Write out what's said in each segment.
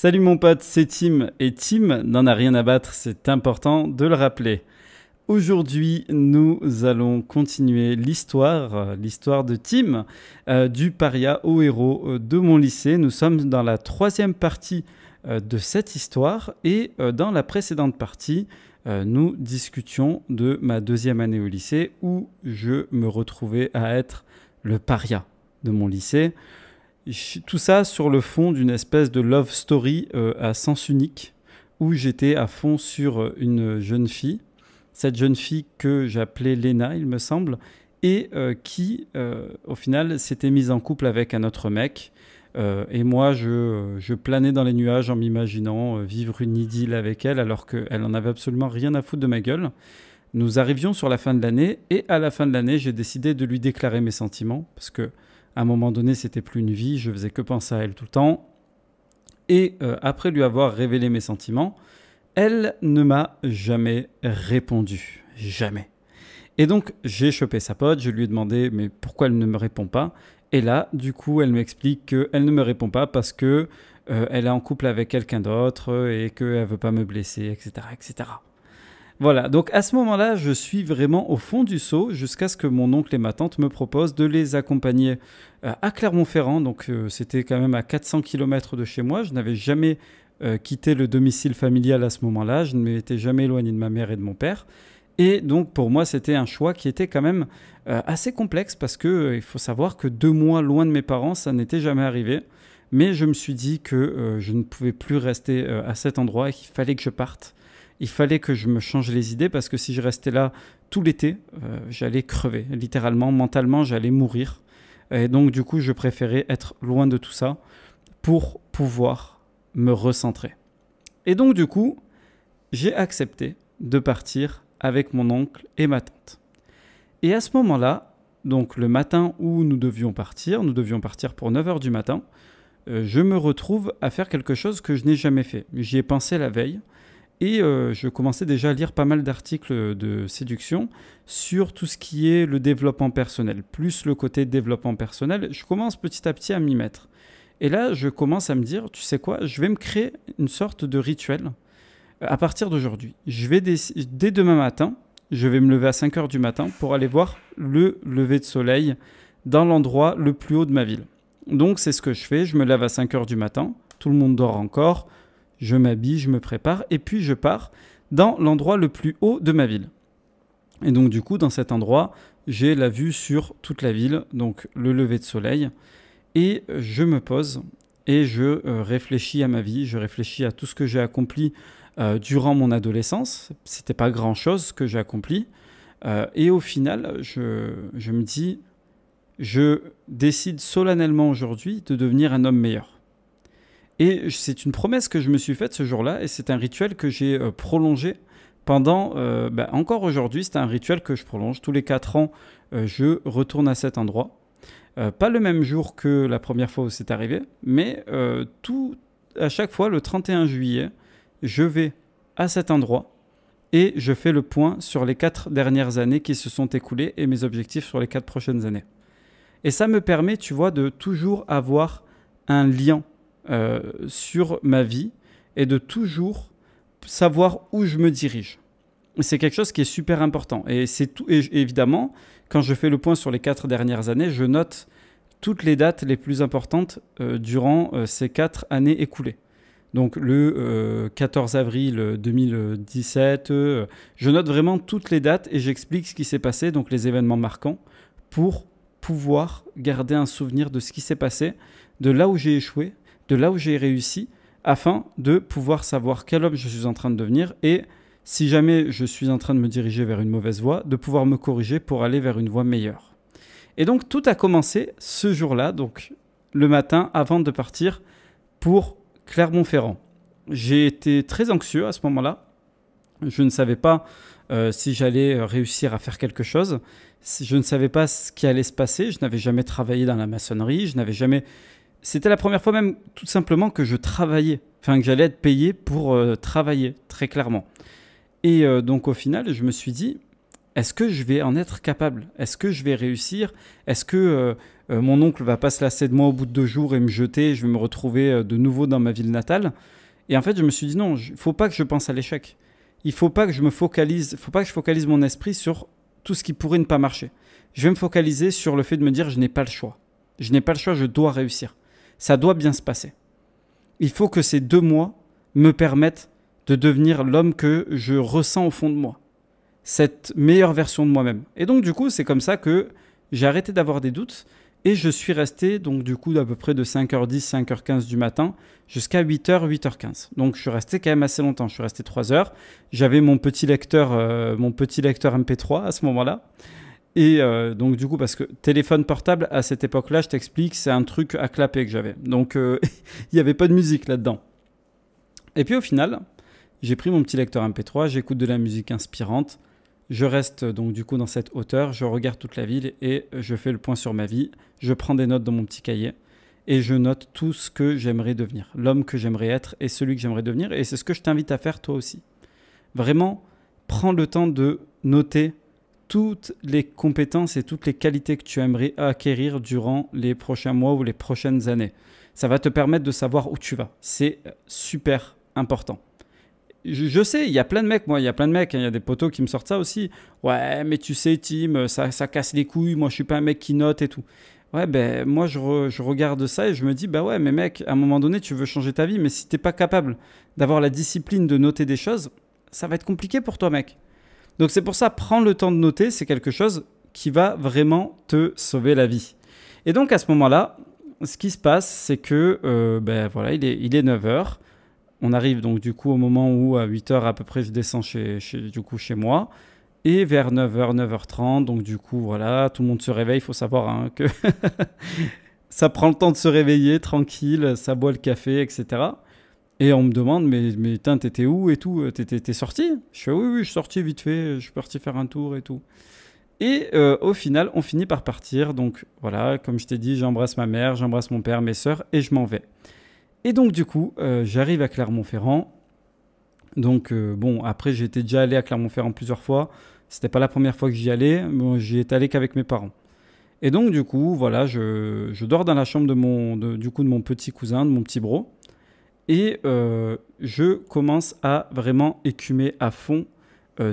Salut mon pote, c'est Tim et Tim n'en a rien à battre, c'est important de le rappeler. Aujourd'hui, nous allons continuer l'histoire de Tim, du paria au héros de mon lycée. Nous sommes dans la troisième partie de cette histoire et dans la précédente partie, nous discutions de ma deuxième année au lycée où je me retrouvais à être le paria de mon lycée. Tout ça sur le fond d'une espèce de love story à sens unique où j'étais à fond sur une jeune fille. Cette jeune fille que j'appelais Léna, il me semble, et qui, au final, s'était mise en couple avec un autre mec. Et moi, je planais dans les nuages en m'imaginant vivre une idylle avec elle alors qu'elle en avait absolument rien à foutre de ma gueule. Nous arrivions sur la fin de l'année et à la fin de l'année, j'ai décidé de lui déclarer mes sentiments parce que à un moment donné, c'était plus une vie, je faisais que penser à elle tout le temps. Et après lui avoir révélé mes sentiments, elle ne m'a jamais répondu. Jamais. Et donc, j'ai chopé sa pote, je lui ai demandé mais pourquoi elle ne me répond pas. Et là, du coup, elle m'explique qu'elle ne me répond pas parce que elle est en couple avec quelqu'un d'autre et qu'elle ne veut pas me blesser, etc., etc. Voilà, donc à ce moment-là, je suis vraiment au fond du seau jusqu'à ce que mon oncle et ma tante me proposent de les accompagner à Clermont-Ferrand. Donc c'était quand même à 400 km de chez moi. Je n'avais jamais quitté le domicile familial à ce moment-là. Je ne m'étais jamais éloigné de ma mère et de mon père. Et donc pour moi, c'était un choix qui était quand même assez complexe parce que il faut savoir que 2 mois loin de mes parents, ça n'était jamais arrivé. Mais je me suis dit que je ne pouvais plus rester à cet endroit et qu'il fallait que je parte. Il fallait que je me change les idées parce que si je restais là tout l'été, j'allais crever. Littéralement, mentalement, j'allais mourir. Et donc, du coup, je préférais être loin de tout ça pour pouvoir me recentrer. Et donc, du coup, j'ai accepté de partir avec mon oncle et ma tante. Et à ce moment-là, donc le matin où nous devions partir pour 9 h du matin, je me retrouve à faire quelque chose que je n'ai jamais fait. J'y ai pensé la veille. Et je commençais déjà à lire pas mal d'articles de séduction sur tout ce qui est le développement personnel. Plus le côté développement personnel, je commence petit à petit à m'y mettre. Et là, je commence à me dire, tu sais quoi, je vais me créer une sorte de rituel à partir d'aujourd'hui. Dès demain matin, je vais me lever à 5 h du matin pour aller voir le lever de soleil dans l'endroit le plus haut de ma ville. Donc c'est ce que je fais, je me lève à 5 h du matin, tout le monde dort encore. Je m'habille, je me prépare et puis je pars dans l'endroit le plus haut de ma ville. Et donc du coup, dans cet endroit, j'ai la vue sur toute la ville, donc le lever de soleil. Et je me pose et je réfléchis à ma vie, je réfléchis à tout ce que j'ai accompli durant mon adolescence. C'était pas grand-chose que j'ai accompli. Et au final, je me dis, je décide solennellement aujourd'hui de devenir un homme meilleur. Et c'est une promesse que je me suis faite ce jour-là et c'est un rituel que j'ai prolongé pendant... encore aujourd'hui, c'est un rituel que je prolonge. Tous les 4 ans, je retourne à cet endroit. Pas le même jour que la première fois où c'est arrivé, mais à chaque fois, le 31 juillet, je vais à cet endroit et je fais le point sur les 4 dernières années qui se sont écoulées et mes objectifs sur les 4 prochaines années. Et ça me permet, tu vois, de toujours avoir un lien sur ma vie et de toujours savoir où je me dirige. C'est quelque chose qui est super important. Et c'est tout. Et évidemment, quand je fais le point sur les 4 dernières années, je note toutes les dates les plus importantes durant ces 4 années écoulées. Donc le 14 avril 2017, je note vraiment toutes les dates et j'explique ce qui s'est passé, donc les événements marquants, pour pouvoir garder un souvenir de ce qui s'est passé, de là où j'ai échoué, de là où j'ai réussi, afin de pouvoir savoir quel homme je suis en train de devenir et si jamais je suis en train de me diriger vers une mauvaise voie, de pouvoir me corriger pour aller vers une voie meilleure. Et donc tout a commencé ce jour-là, donc le matin avant de partir pour Clermont-Ferrand. J'ai été très anxieux à ce moment-là. Je ne savais pas si j'allais réussir à faire quelque chose. Je ne savais pas ce qui allait se passer. Je n'avais jamais travaillé dans la maçonnerie. C'était la première fois même tout simplement que je travaillais, enfin que j'allais être payé pour travailler, très clairement. Et donc au final, je me suis dit, est-ce que je vais en être capable? Est-ce que je vais réussir? Est-ce que mon oncle va pas se lasser de moi au bout de 2 jours et me jeter, et je vais me retrouver de nouveau dans ma ville natale? Et en fait, je me suis dit non, il faut pas que je pense à l'échec. Il faut pas que je focalise mon esprit sur tout ce qui pourrait ne pas marcher. Je vais me focaliser sur le fait de me dire je n'ai pas le choix. Je n'ai pas le choix, je dois réussir. Ça doit bien se passer. Il faut que ces 2 mois me permettent de devenir l'homme que je ressens au fond de moi. Cette meilleure version de moi-même. Et donc du coup, c'est comme ça que j'ai arrêté d'avoir des doutes et je suis resté donc du coup à peu près de 5h10, 5h15 du matin jusqu'à 8h, 8h15. Donc je suis resté quand même assez longtemps, je suis resté 3 heures. J'avais mon petit lecteur MP3 à ce moment-là. Et donc du coup, parce que téléphone portable à cette époque-là, je t'explique, c'est un truc à clapper que j'avais. Donc il n'y avait pas de musique là-dedans. Et puis au final, j'ai pris mon petit lecteur MP3, j'écoute de la musique inspirante. Je reste donc du coup dans cette hauteur, je regarde toute la ville et je fais le point sur ma vie. Je prends des notes dans mon petit cahier et je note tout ce que j'aimerais devenir, l'homme que j'aimerais être et celui que j'aimerais devenir. Et c'est ce que je t'invite à faire toi aussi. Vraiment, prends le temps de noter toutes les compétences et toutes les qualités que tu aimerais acquérir durant les prochains mois ou les prochaines années. Ça va te permettre de savoir où tu vas. C'est super important. Je sais, il y a plein de mecs, il y a des potos qui me sortent ça aussi. Ouais, mais tu sais, Tim, ça casse les couilles, moi je suis pas un mec qui note et tout. Ouais, ben moi je regarde ça et je me dis, bah ouais, mais mec, à un moment donné, tu veux changer ta vie, mais si t'es pas capable d'avoir la discipline de noter des choses, ça va être compliqué pour toi, mec. Donc c'est pour ça, prends le temps de noter, c'est quelque chose qui va vraiment te sauver la vie. Et donc à ce moment-là, ce qui se passe, c'est que, ben voilà, il est 9h. On arrive donc du coup au moment où à 8h à peu près je descends chez moi. Et vers 9h, 9h30, donc du coup voilà, tout le monde se réveille. Il faut savoir hein, que ça prend le temps de se réveiller tranquille, ça boit le café, etc. Et on me demande, mais t'étais où et tout? T'es sorti? Je fais oui, je suis sorti vite fait, je suis parti faire un tour et tout. Et au final, on finit par partir. Donc voilà, comme je t'ai dit, j'embrasse ma mère, j'embrasse mon père, mes sœurs et je m'en vais. Et donc du coup, j'arrive à Clermont-Ferrand. Donc bon, après j'étais déjà allé à Clermont-Ferrand plusieurs fois. C'était pas la première fois que j'y allais, mais j'y étais allé qu'avec mes parents. Et donc du coup, voilà, je dors dans la chambre de mon petit cousin, de mon petit bro. Et je commence à vraiment écumer à fond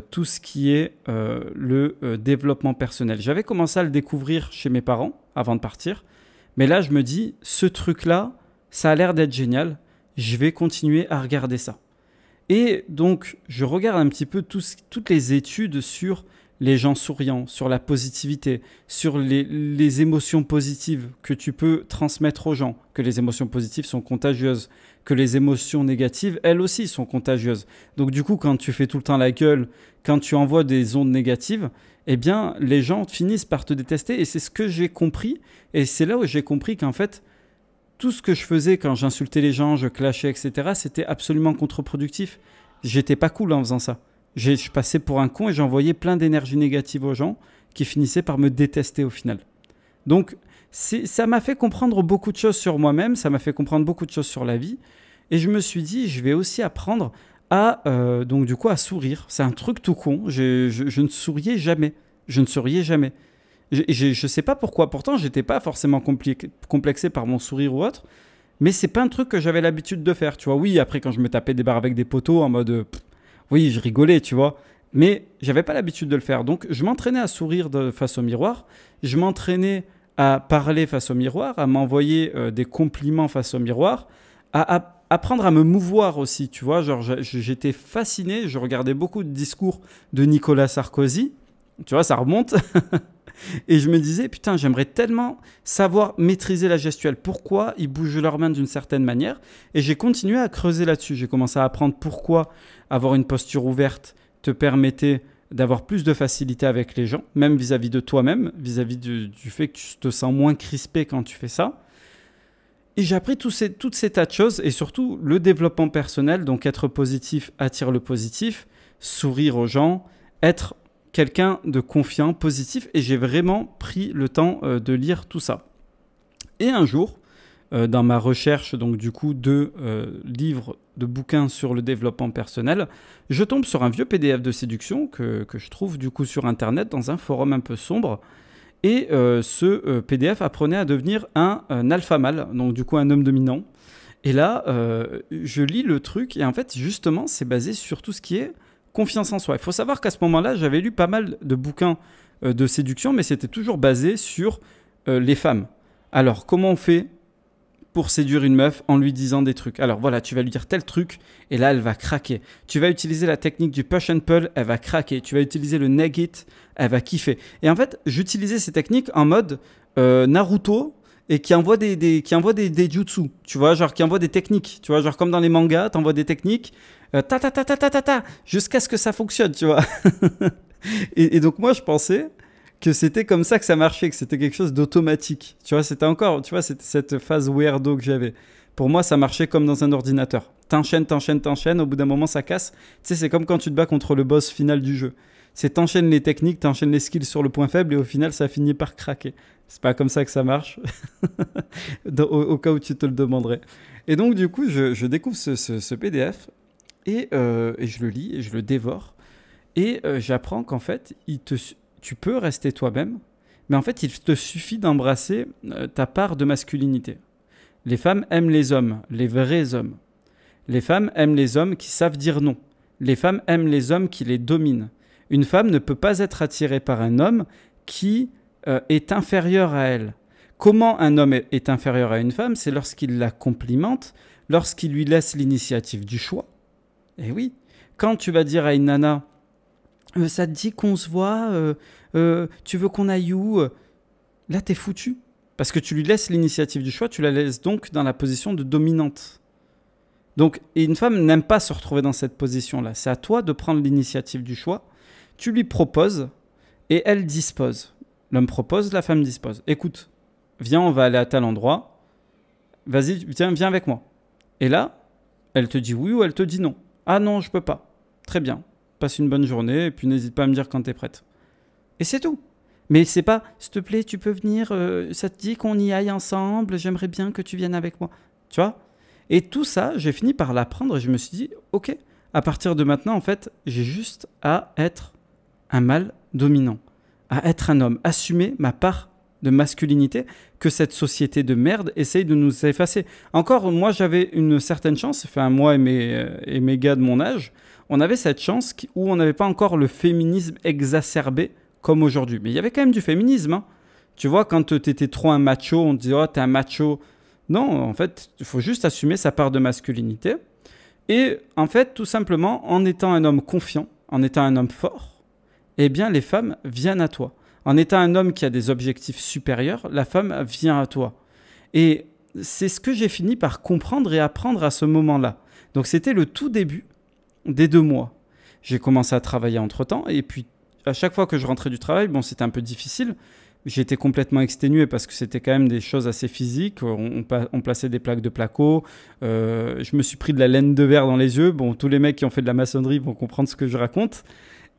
tout ce qui est le développement personnel. J'avais commencé à le découvrir chez mes parents avant de partir. Mais là, je me dis, ce truc-là, ça a l'air d'être génial. Je vais continuer à regarder ça. Et donc, je regarde un petit peu toutes les études sur les gens souriants, sur la positivité, sur les émotions positives que tu peux transmettre aux gens, que les émotions positives sont contagieuses, que les émotions négatives, elles aussi, sont contagieuses. Donc du coup, quand tu fais tout le temps la gueule, quand tu envoies des ondes négatives, eh bien, les gens finissent par te détester. Et c'est ce que j'ai compris. Et c'est là où j'ai compris qu'en fait, tout ce que je faisais quand j'insultais les gens, je clashais, etc., c'était absolument contre-productif. J'étais pas cool en faisant ça. Je passais pour un con et j'envoyais plein d'énergie négative aux gens qui finissaient par me détester au final. Donc, ça m'a fait comprendre beaucoup de choses sur moi-même, ça m'a fait comprendre beaucoup de choses sur la vie. Et je me suis dit, je vais aussi apprendre à sourire. C'est un truc tout con. Je ne souriais jamais. Je ne souriais jamais. Je sais pas pourquoi. Pourtant, j'étais pas forcément complexé par mon sourire ou autre. Mais c'est pas un truc que j'avais l'habitude de faire. Tu vois, oui, après, quand je me tapais des barres avec des potos en mode... oui, je rigolais, tu vois. Mais j'avais pas l'habitude de le faire. Donc, je m'entraînais à sourire face au miroir. Je m'entraînais à parler face au miroir, à m'envoyer des compliments face au miroir, à apprendre à me mouvoir aussi, tu vois. Genre, j'étais fasciné. Je regardais beaucoup de discours de Nicolas Sarkozy. Tu vois, ça remonte. Et je me disais, putain, j'aimerais tellement savoir maîtriser la gestuelle. Pourquoi ils bougent leurs mains d'une certaine manière? Et j'ai continué à creuser là-dessus. J'ai commencé à apprendre pourquoi avoir une posture ouverte te permettait d'avoir plus de facilité avec les gens, même vis-à-vis de toi-même, vis-à-vis du fait que tu te sens moins crispé quand tu fais ça. Et j'ai appris toutes ces tas de choses et surtout le développement personnel. Donc être positif attire le positif, sourire aux gens, être quelqu'un de confiant, positif, et j'ai vraiment pris le temps de lire tout ça. Et un jour, dans ma recherche, donc du coup, de livres, de bouquins sur le développement personnel, je tombe sur un vieux PDF de séduction que je trouve du coup sur Internet dans un forum un peu sombre. Et ce PDF apprenait à devenir un alpha mâle, donc du coup un homme dominant. Et là, je lis le truc et en fait, justement, c'est basé sur tout ce qui est confiance en soi. Il faut savoir qu'à ce moment-là, j'avais lu pas mal de bouquins de séduction, mais c'était toujours basé sur les femmes. Alors, comment on fait pour séduire une meuf en lui disant des trucs? Alors voilà, tu vas lui dire tel truc et là, elle va craquer. Tu vas utiliser la technique du push and pull, elle va craquer. Tu vas utiliser le neg it, elle va kiffer. Et en fait, j'utilisais ces techniques en mode Naruto et qui envoie des jutsu, tu vois, genre qui envoie des techniques, tu vois, genre comme dans les mangas, t'envoies des techniques, jusqu'à ce que ça fonctionne, tu vois. et donc moi, je pensais que c'était comme ça que ça marchait, que c'était quelque chose d'automatique. Tu vois, c'était encore, tu vois, c'était cette phase weirdo que j'avais. Pour moi, ça marchait comme dans un ordinateur. T'enchaînes, au bout d'un moment, ça casse. Tu sais, c'est comme quand tu te bats contre le boss final du jeu. C'est t'enchaînes les techniques, t'enchaînes les skills sur le point faible et au final, ça finit par craquer. C'est pas comme ça que ça marche, au cas où tu te le demanderais. Et donc, du coup, je découvre ce PDF et je le lis et je le dévore. Et j'apprends qu'en fait, tu peux rester toi-même, mais en fait, il te suffit d'embrasser ta part de masculinité. Les femmes aiment les hommes, les vrais hommes. Les femmes aiment les hommes qui savent dire non. Les femmes aiment les hommes qui les dominent. Une femme ne peut pas être attirée par un homme qui est inférieur à elle. Comment un homme est inférieur à une femme? C'est lorsqu'il la complimente, lorsqu'il lui laisse l'initiative du choix. Et oui, quand tu vas dire à une nana ça te dit qu'on se voit, tu veux qu'on aille où? Là, t'es foutu. Parce que tu lui laisses l'initiative du choix, tu la laisses donc dans la position de dominante. Donc, et une femme n'aime pas se retrouver dans cette position-là. C'est à toi de prendre l'initiative du choix. Tu lui proposes et elle dispose. L'homme propose, la femme dispose. Écoute, viens, on va aller à tel endroit. Vas-y, viens avec moi. Et là, elle te dit oui ou elle te dit non. Ah non, je peux pas. Très bien. Passe une bonne journée et puis n'hésite pas à me dire quand t'es prête. Et c'est tout. Mais c'est pas, s'il te plaît, tu peux venir, ça te dit qu'on y aille ensemble, j'aimerais bien que tu viennes avec moi. Tu vois? Et tout ça, j'ai fini par l'apprendre et je me suis dit, ok, à partir de maintenant, en fait, j'ai juste à être un mâle dominant, à être un homme, assumer ma part de masculinité que cette société de merde essaye de nous effacer. Encore, moi, j'avais une certaine chance, enfin, moi et mes gars de mon âge, on avait cette chance où on n'avait pas encore le féminisme exacerbé comme aujourd'hui. Mais il y avait quand même du féminisme. Hein. Tu vois, quand tu étais trop un macho, on te disait « Oh, t'es un macho ». Non, en fait, il faut juste assumer sa part de masculinité. Et en fait, tout simplement, en étant un homme confiant, en étant un homme fort, eh bien, les femmes viennent à toi. En étant un homme qui a des objectifs supérieurs, la femme vient à toi. Et c'est ce que j'ai fini par comprendre et apprendre à ce moment-là. Donc, c'était le tout début des 2 mois. J'ai commencé à travailler entre-temps et puis à chaque fois que je rentrais du travail, bon, c'était un peu difficile. J'étais complètement exténué parce que c'était quand même des choses assez physiques. On plaçait des plaques de placo. Je me suis pris de la laine de verre dans les yeux. Bon, tous les mecs qui ont fait de la maçonnerie vont comprendre ce que je raconte.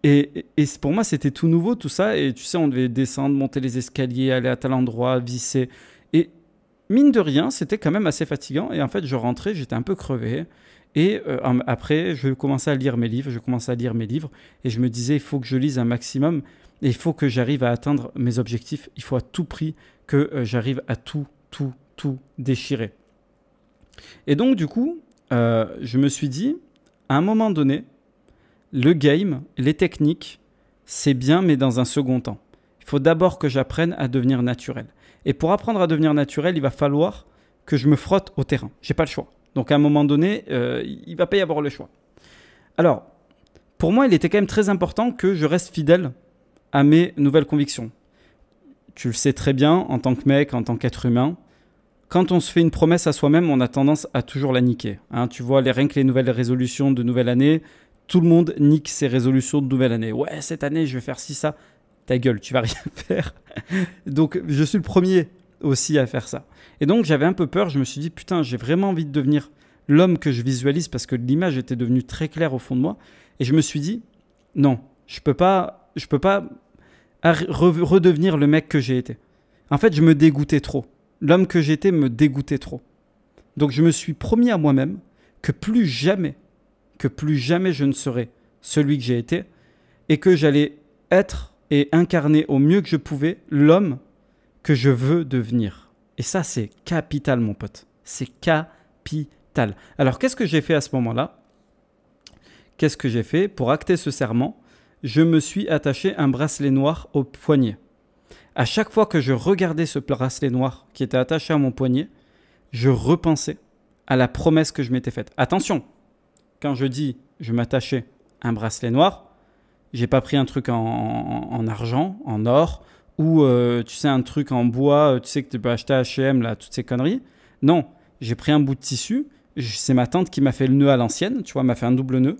Et pour moi, c'était tout nouveau, tout ça. Et tu sais, on devait descendre, monter les escaliers, aller à tel endroit, visser. Et mine de rien, c'était quand même assez fatigant. Et en fait, je rentrais, j'étais un peu crevé. Et après, je commençais à lire mes livres, et je me disais, il faut que je lise un maximum, et il faut que j'arrive à atteindre mes objectifs. Il faut à tout prix que j'arrive à tout déchirer. Et donc, du coup, je me suis dit, à un moment donné, le game, les techniques, c'est bien, mais dans un second temps. Il faut d'abord que j'apprenne à devenir naturel. Et pour apprendre à devenir naturel, il va falloir que je me frotte au terrain. J'ai pas le choix. Donc à un moment donné, il ne va pas y avoir le choix. Alors, pour moi, il était quand même très important que je reste fidèle à mes nouvelles convictions. Tu le sais très bien, en tant que mec, en tant qu'être humain, quand on se fait une promesse à soi-même, on a tendance à toujours la niquer. Hein, tu vois, rien que les nouvelles résolutions de nouvelle année, tout le monde nique ses résolutions de nouvelle année. Ouais, cette année, je vais faire ci, ça. Ta gueule, tu vas rien faire. Donc, je suis le premier aussi à faire ça. Et donc, j'avais un peu peur. Je me suis dit, putain, j'ai vraiment envie de devenir l'homme que je visualise parce que l'image était devenue très claire au fond de moi. Et je me suis dit, non, je peux pas redevenir le mec que j'ai été. En fait, je me dégoûtais trop. l'homme que j'étais me dégoûtait trop. Donc je me suis promis à moi-même que plus jamais je ne serais celui que j'ai été et que j'allais être et incarner au mieux que je pouvais l'homme que je veux devenir. Et ça, c'est capital, mon pote. C'est capital. Alors, qu'est-ce que j'ai fait à ce moment-là? Qu'est-ce que j'ai fait? Pour acter ce serment, je me suis attaché un bracelet noir au poignet. À chaque fois que je regardais ce bracelet noir qui était attaché à mon poignet, je repensais à la promesse que je m'étais faite. Attention, quand je dis je m'attachais à un bracelet noir, j'ai pas pris un truc en argent, en or, ou tu sais, un truc en bois, tu sais que tu peux acheter à H&M, là, toutes ces conneries. Non, j'ai pris un bout de tissu, c'est ma tante qui m'a fait le nœud à l'ancienne, tu vois, m'a fait un double nœud,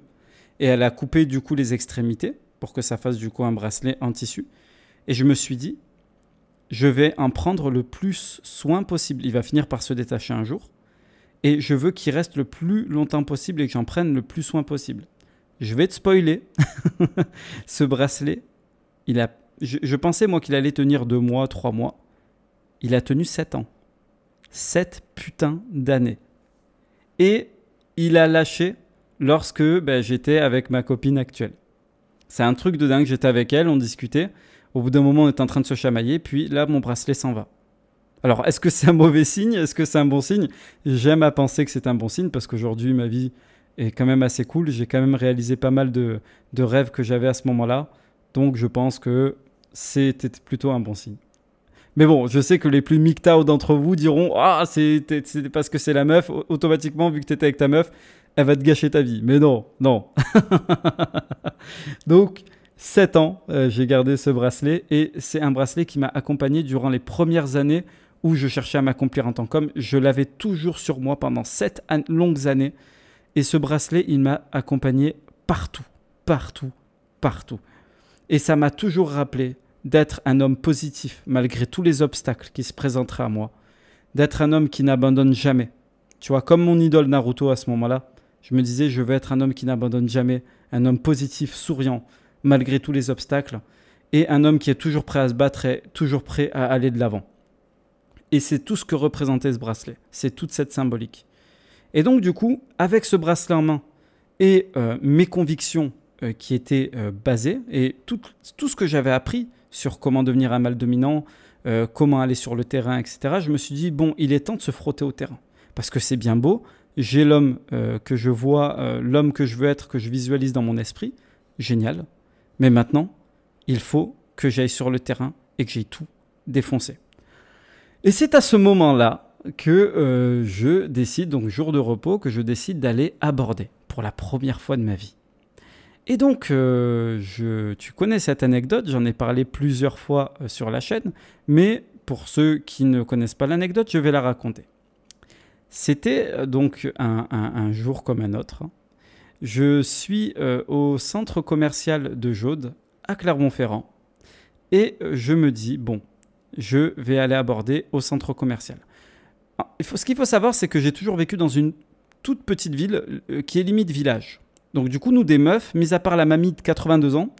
et elle a coupé du coup les extrémités pour que ça fasse du coup un bracelet en tissu. Et je me suis dit, je vais en prendre le plus soin possible. Il va finir par se détacher un jour. Et je veux qu'il reste le plus longtemps possible et que j'en prenne le plus soin possible. Je vais te spoiler. Ce bracelet, je pensais moi qu'il allait tenir 2 mois, 3 mois. Il a tenu 7 ans. 7 putains d'années. Et il a lâché lorsque j'étais avec ma copine actuelle. C'est un truc de dingue. J'étais avec elle, on discutait. Au bout d'un moment, on était en train de se chamailler. Puis là, mon bracelet s'en va. Alors, est-ce que c'est un mauvais signe? Est-ce que c'est un bon signe? J'aime à penser que c'est un bon signe parce qu'aujourd'hui, ma vie est quand même assez cool. J'ai quand même réalisé pas mal de rêves que j'avais à ce moment-là. Donc, je pense que c'était plutôt un bon signe. Mais bon, je sais que les plus MGTOW d'entre vous diront « Ah, c'est parce que c'est la meuf. Automatiquement, vu que tu étais avec ta meuf, elle va te gâcher ta vie. » Mais non, non. Donc, 7 ans, j'ai gardé ce bracelet. Et c'est un bracelet qui m'a accompagné durant les premières années où je cherchais à m'accomplir en tant qu'homme. Je l'avais toujours sur moi pendant 7 longues années. Et ce bracelet, il m'a accompagné partout, partout, partout. Et ça m'a toujours rappelé d'être un homme positif malgré tous les obstacles qui se présenteraient à moi. D'être un homme qui n'abandonne jamais. Tu vois, comme mon idole Naruto à ce moment-là, je me disais, je veux être un homme qui n'abandonne jamais. Un homme positif, souriant, malgré tous les obstacles. Et un homme qui est toujours prêt à se battre et toujours prêt à aller de l'avant. Et c'est tout ce que représentait ce bracelet. C'est toute cette symbolique. Et donc, du coup, avec ce bracelet en main et mes convictions qui étaient basées et tout ce que j'avais appris sur comment devenir un mâle dominant, comment aller sur le terrain, etc., je me suis dit, bon, il est temps de se frotter au terrain. Parce que c'est bien beau. J'ai l'homme que je vois, l'homme que je veux être, que je visualise dans mon esprit. Génial. Mais maintenant, il faut que j'aille sur le terrain et que j'aille tout défoncer. Et c'est à ce moment-là que je décide, donc jour de repos, que je décide d'aller aborder pour la première fois de ma vie. Et donc, tu connais cette anecdote, j'en ai parlé plusieurs fois sur la chaîne, mais pour ceux qui ne connaissent pas l'anecdote, je vais la raconter. C'était donc un jour comme un autre. Je suis au centre commercial de Jaude, à Clermont-Ferrand, et je me dis, bon, je vais aller aborder au centre commercial. Alors, ce qu'il faut savoir, c'est que j'ai toujours vécu dans une toute petite ville qui est limite village. Donc du coup, nous des meufs, mis à part la mamie de 82 ans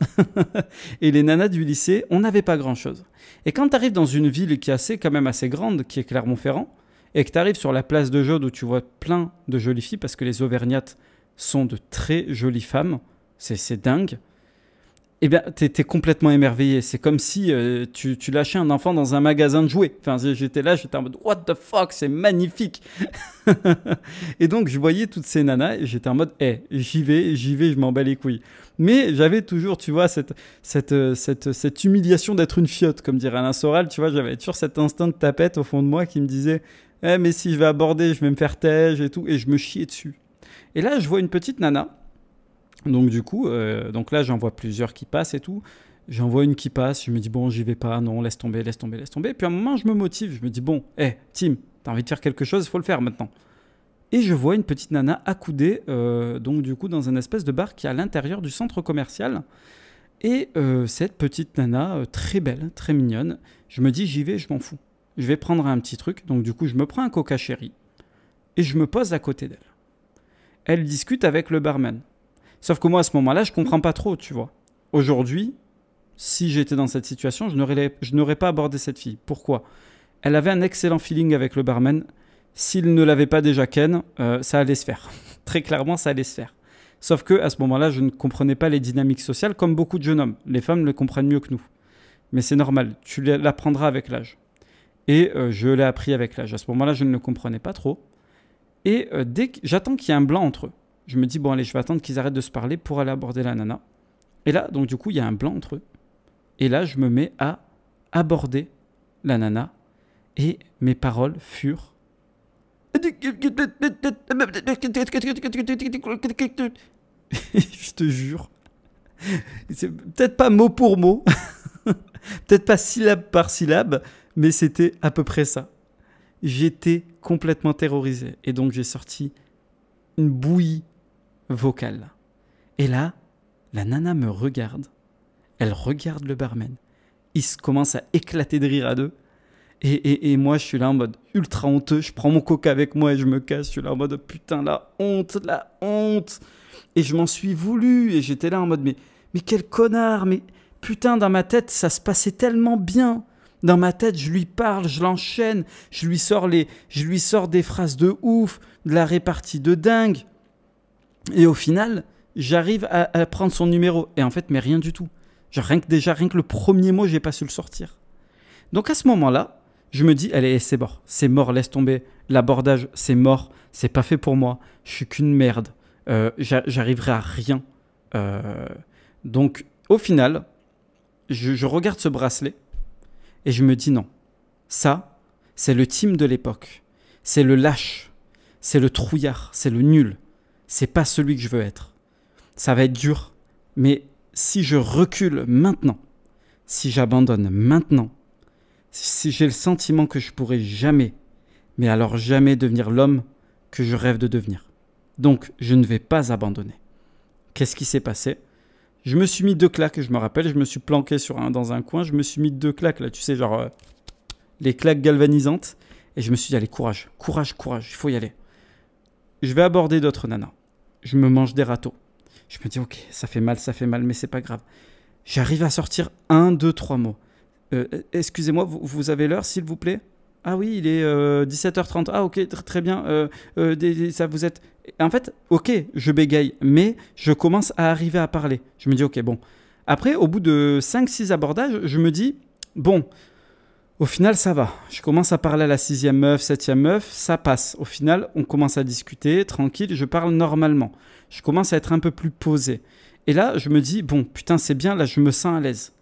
et les nanas du lycée, on n'avait pas grand-chose. Et quand tu arrives dans une ville qui est quand même assez grande, qui est Clermont-Ferrand, et que tu arrives sur la place de Jaude où tu vois plein de jolies filles, parce que les Auvergnates sont de très jolies femmes, c'est dingue, eh bien, t'es complètement émerveillé. C'est comme si tu lâchais un enfant dans un magasin de jouets. Enfin, j'étais là, j'étais en mode « What the fuck, c'est magnifique !» Et donc, je voyais toutes ces nanas et j'étais en mode hey, « j'y vais, je m'en bats les couilles. » Mais j'avais toujours, tu vois, cette humiliation d'être une fiotte, comme dirait Alain Soral. Tu vois, j'avais toujours cet instinct de tapette au fond de moi qui me disait « Eh, mais si je vais aborder, je vais me faire têche et tout. » Et je me chiais dessus. Et là, je vois une petite nana. Donc du coup, donc là j'en vois plusieurs qui passent et tout. J'en vois une qui passe, je me dis bon j'y vais pas, non laisse tomber, laisse tomber, laisse tomber. Puis à un moment je me motive, je me dis bon, Tim, t'as envie de faire quelque chose, il faut le faire maintenant. Et je vois une petite nana accoudée, donc du coup dans un espèce de bar qui est à l'intérieur du centre commercial. Et cette petite nana, très belle, très mignonne, je me dis j'y vais, je m'en fous. Je vais prendre un petit truc, donc du coup je me prends un Coca Cherry et je me pose à côté d'elle. Elle discute avec le barman. Sauf que moi, à ce moment-là, je comprends pas trop, tu vois. Aujourd'hui, si j'étais dans cette situation, je n'aurais pas abordé cette fille. Pourquoi ? Elle avait un excellent feeling avec le barman. S'il ne l'avait pas déjà ken, ça allait se faire. Très clairement, ça allait se faire. Sauf qu'à ce moment-là, je ne comprenais pas les dynamiques sociales comme beaucoup de jeunes hommes. Les femmes le comprennent mieux que nous. Mais c'est normal, tu l'apprendras avec l'âge. Et je l'ai appris avec l'âge. À ce moment-là, je ne le comprenais pas trop. Et dès que j'attends qu'il y ait un blanc entre eux, je me dis, bon allez, je vais attendre qu'ils arrêtent de se parler pour aller aborder la nana. Et là, donc du coup, il y a un blanc entre eux. Et là, je me mets à aborder la nana. Et mes paroles furent... Je te jure. C'est peut-être pas mot pour mot. Peut-être pas syllabe par syllabe. Mais c'était à peu près ça. J'étais complètement terrorisé. Et donc, j'ai sorti une bouillie vocale. Et là, la nana me regarde. Elle regarde le barman. Il commence à éclater de rire à deux. Et moi, je suis là en mode ultra honteux. Je prends mon coca avec moi et je me casse. Je suis là en mode putain, la honte, la honte. Et je m'en suis voulu. Et j'étais là en mode mais quel connard. Mais putain, dans ma tête, ça se passait tellement bien. Dans ma tête, je lui parle, je l'enchaîne. Je lui sors des phrases de ouf, de la répartie de dingue. Et au final, j'arrive à prendre son numéro. Et en fait, mais rien du tout. Genre, rien que le premier mot, j'ai pas su le sortir. Donc à ce moment-là, je me dis, allez, c'est mort, laisse tomber. L'abordage, c'est mort, c'est pas fait pour moi. Je suis qu'une merde. J'arriverai à rien. Donc au final, je regarde ce bracelet et je me dis non. Ça, c'est le Tim de l'époque. C'est le lâche. C'est le trouillard. C'est le nul. C'est pas celui que je veux être. Ça va être dur, mais si je recule maintenant, si j'abandonne maintenant, si j'ai le sentiment que je pourrai jamais, mais alors jamais devenir l'homme que je rêve de devenir. Donc, je ne vais pas abandonner. Qu'est-ce qui s'est passé? Je me suis mis 2 claques, je me rappelle, je me suis planqué dans un coin, je me suis mis 2 claques, là, tu sais, genre les claques galvanisantes, et je me suis dit, allez, courage, courage, courage, il faut y aller. Je vais aborder d'autres nanas. Je me mange des râteaux. Je me dis, ok, ça fait mal, mais c'est pas grave. J'arrive à sortir 1, 2, 3 mots. Excusez-moi, vous avez l'heure, s'il vous plaît? Ah oui, il est 17h30. Ah ok, très bien. Ça vous êtes... En fait, ok, je bégaye, mais je commence à arriver à parler. Je me dis, ok, bon. Après, au bout de 5-6 abordages, je me dis, bon, au final, ça va. Je commence à parler à la 6e meuf, 7e meuf, ça passe. Au final, on commence à discuter, tranquille, je parle normalement. Je commence à être un peu plus posé. Et là, je me dis, bon, putain, c'est bien, là, je me sens à l'aise.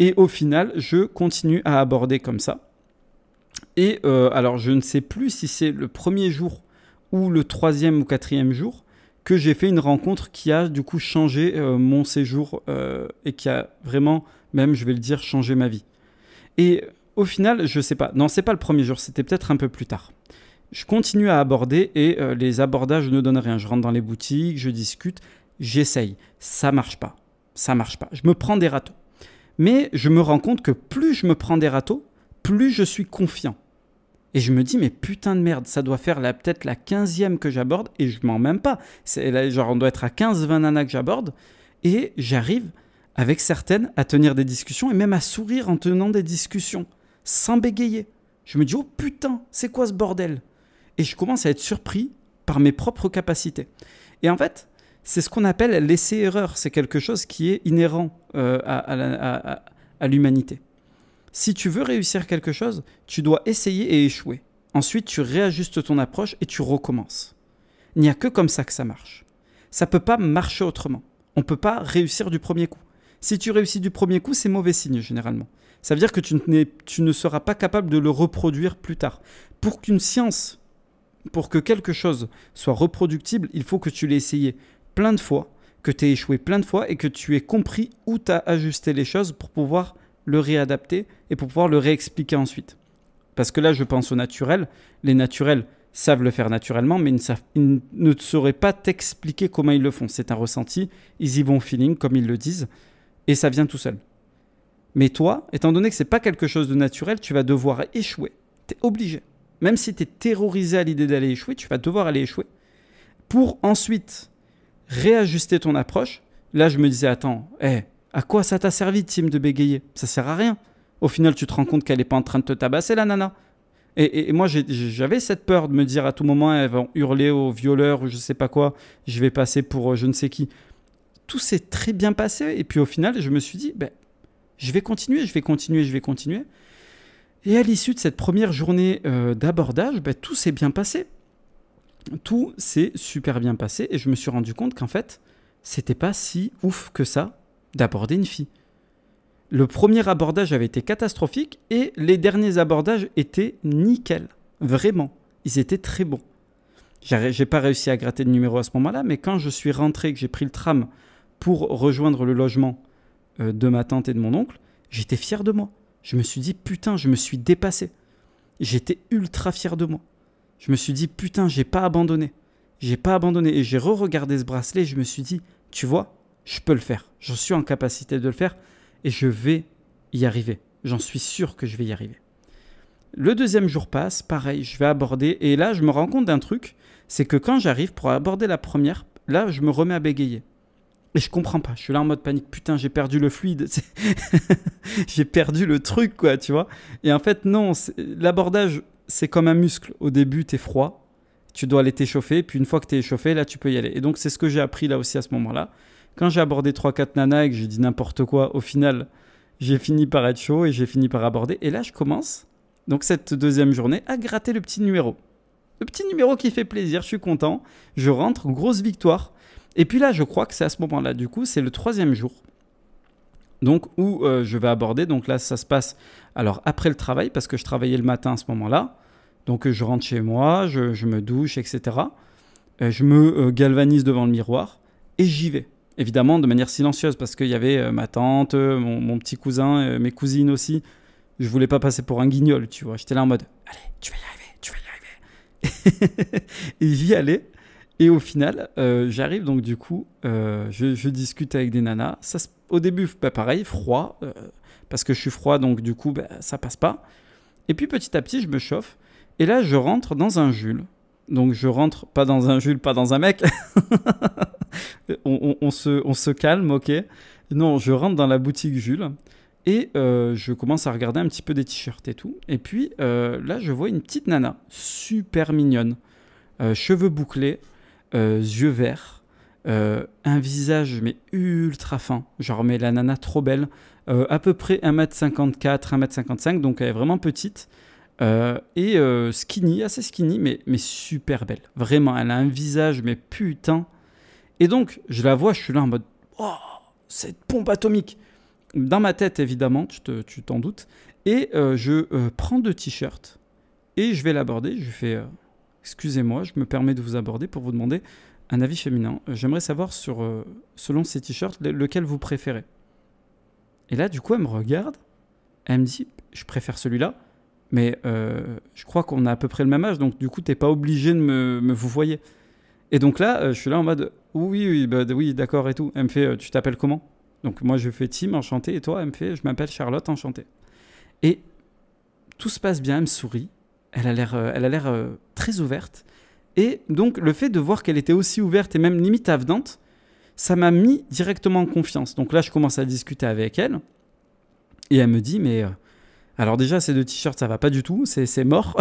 Et au final, je continue à aborder comme ça. Et alors, je ne sais plus si c'est le premier jour ou le 3e ou 4e jour que j'ai fait une rencontre qui a du coup changé mon séjour et qui a vraiment, même, je vais le dire, changé ma vie. Et au final, je ne sais pas. Non, ce n'est pas le premier jour, c'était peut-être un peu plus tard. Je continue à aborder et les abordages ne donnent rien. Je rentre dans les boutiques, je discute, j'essaye. Ça marche pas. Ça marche pas. Je me prends des râteaux. Mais je me rends compte que plus je me prends des râteaux, plus je suis confiant. Et je me dis, mais putain de merde, ça doit faire peut-être la 15e que j'aborde, et je mens même pas. Genre, on doit être à 15-20 nanas que j'aborde, et j'arrive, avec certaines, à tenir des discussions, et même à sourire en tenant des discussions, sans bégayer. Je me dis, oh putain, c'est quoi ce bordel? Et je commence à être surpris par mes propres capacités. Et en fait, c'est ce qu'on appelle l'essai-erreur. C'est quelque chose qui est inhérent à l'humanité. Si tu veux réussir quelque chose, tu dois essayer et échouer. Ensuite, tu réajustes ton approche et tu recommences. Il n'y a que comme ça que ça marche. Ça ne peut pas marcher autrement. On ne peut pas réussir du premier coup. Si tu réussis du premier coup, c'est mauvais signe généralement. Ça veut dire que tu ne seras pas capable de le reproduire plus tard. Pour que quelque chose soit reproductible, il faut que tu l'aies essayé plein de fois, que tu aies échoué plein de fois et que tu aies compris où tu as ajusté les choses pour pouvoir le réadapter et pour pouvoir le réexpliquer ensuite. Parce que là, je pense au naturel. Les naturels savent le faire naturellement, mais ils ne sauraient pas t'expliquer comment ils le font. C'est un ressenti, ils y vont au feeling, comme ils le disent, et ça vient tout seul. Mais toi, étant donné que ce n'est pas quelque chose de naturel, tu vas devoir échouer. Tu es obligé. Même si tu es terrorisé à l'idée d'aller échouer, tu vas devoir aller échouer pour ensuite réajuster ton approche. Là, je me disais, attends, à quoi ça t'a servi, Tim, de bégayer? Ça sert à rien. Au final, tu te rends compte qu'elle n'est pas en train de te tabasser, la nana. Et moi, j'avais cette peur de me dire à tout moment, elles vont hurler au violeur ou je sais pas quoi, je vais passer pour je ne sais qui. Tout s'est très bien passé. Et puis au final, je me suis dit, ben, je vais continuer, je vais continuer, je vais continuer. Et à l'issue de cette première journée d'abordage, ben, tout s'est bien passé. Tout s'est super bien passé. Et je me suis rendu compte qu'en fait, c'était pas si ouf que ça d'aborder une fille. Le premier abordage avait été catastrophique et les derniers abordages étaient nickel. Vraiment. Ils étaient très bons. J'ai pas réussi à gratter de numéro à ce moment-là, mais quand je suis rentré, que j'ai pris le tram pour rejoindre le logement de ma tante et de mon oncle, j'étais fier de moi. Je me suis dit, putain, je me suis dépassé. J'étais ultra fier de moi. Je me suis dit, putain, j'ai pas abandonné. J'ai pas abandonné. Et j'ai re-regardé ce bracelet et je me suis dit, tu vois, je peux le faire. Je suis en capacité de le faire et je vais y arriver. J'en suis sûr que je vais y arriver. Le deuxième jour passe, pareil, je vais aborder. Et là, je me rends compte d'un truc, c'est que quand j'arrive pour aborder la première, là, je me remets à bégayer. Et je comprends pas. Je suis là en mode panique. Putain, j'ai perdu le fluide. J'ai perdu le truc, quoi, tu vois. Et en fait, non, l'abordage, c'est comme un muscle. Au début, t'es froid. Tu dois aller t'échauffer. Puis une fois que t'es échauffé, là, tu peux y aller. Et donc, c'est ce que j'ai appris là aussi à ce moment-là. Quand j'ai abordé 3-4 nanas et que j'ai dit n'importe quoi, au final, j'ai fini par être chaud et j'ai fini par aborder. Et là, je commence, donc cette deuxième journée, à gratter le petit numéro. Le petit numéro qui fait plaisir, je suis content. Je rentre, grosse victoire. Et puis là, je crois que c'est à ce moment-là, du coup, c'est le troisième jour. Donc, où je vais aborder. Donc là, ça se passe alors après le travail, parce que je travaillais le matin à ce moment-là. Donc, je rentre chez moi, je me douche, etc. Je me galvanise devant le miroir et j'y vais. Évidemment, de manière silencieuse, parce qu'il y avait ma tante, mon petit cousin, mes cousines aussi. Je voulais pas passer pour un guignol, tu vois. J'étais là en mode, allez, tu vas y arriver, tu vas y arriver. Et j'y allais. Et au final, j'arrive donc du coup, je discute avec des nanas. Ça, au début, bah, pareil, froid, parce que je suis froid, donc du coup, bah, ça passe pas. Et puis petit à petit, je me chauffe. Et là, je rentre dans un Jules. Donc je rentre pas dans un Jules, pas dans un mec. on se calme, ok. Non, je rentre dans la boutique Jules. Et je commence à regarder un petit peu des t-shirts et tout. Et puis là, je vois une petite nana, super mignonne. Cheveux bouclés, yeux verts, un visage mais ultra fin. Genre, mais la nana trop belle. À peu près 1m54, 1m55, donc elle est vraiment petite. Et skinny, assez skinny, mais super belle. Vraiment, elle a un visage, mais putain. Et donc, je la vois, je suis là en mode, oh, cette pompe atomique. Dans ma tête, évidemment, tu t'en doutes. Et je prends 2 t-shirts et je vais l'aborder. Je fais, excusez-moi, je me permets de vous aborder pour vous demander un avis féminin. J'aimerais savoir, selon ces t-shirts, lequel vous préférez. Et là, du coup, elle me regarde. Elle me dit, je préfère celui-là. Mais je crois qu'on a à peu près le même âge, donc du coup, t'es pas obligé de me vous voyez. Et donc là, je suis là en mode, oui, d'accord et tout. Elle me fait, tu t'appelles comment? Donc moi, je fais Tim, enchanté. Et toi, elle me fait, je m'appelle Charlotte, enchanté. Et tout se passe bien, elle me sourit. Elle a l'air très ouverte. Et donc, le fait de voir qu'elle était aussi ouverte et même limite avenante, ça m'a mis directement en confiance. Donc là, je commence à discuter avec elle. Et elle me dit, mais... alors déjà, ces 2 t-shirts, ça va pas du tout, c'est mort.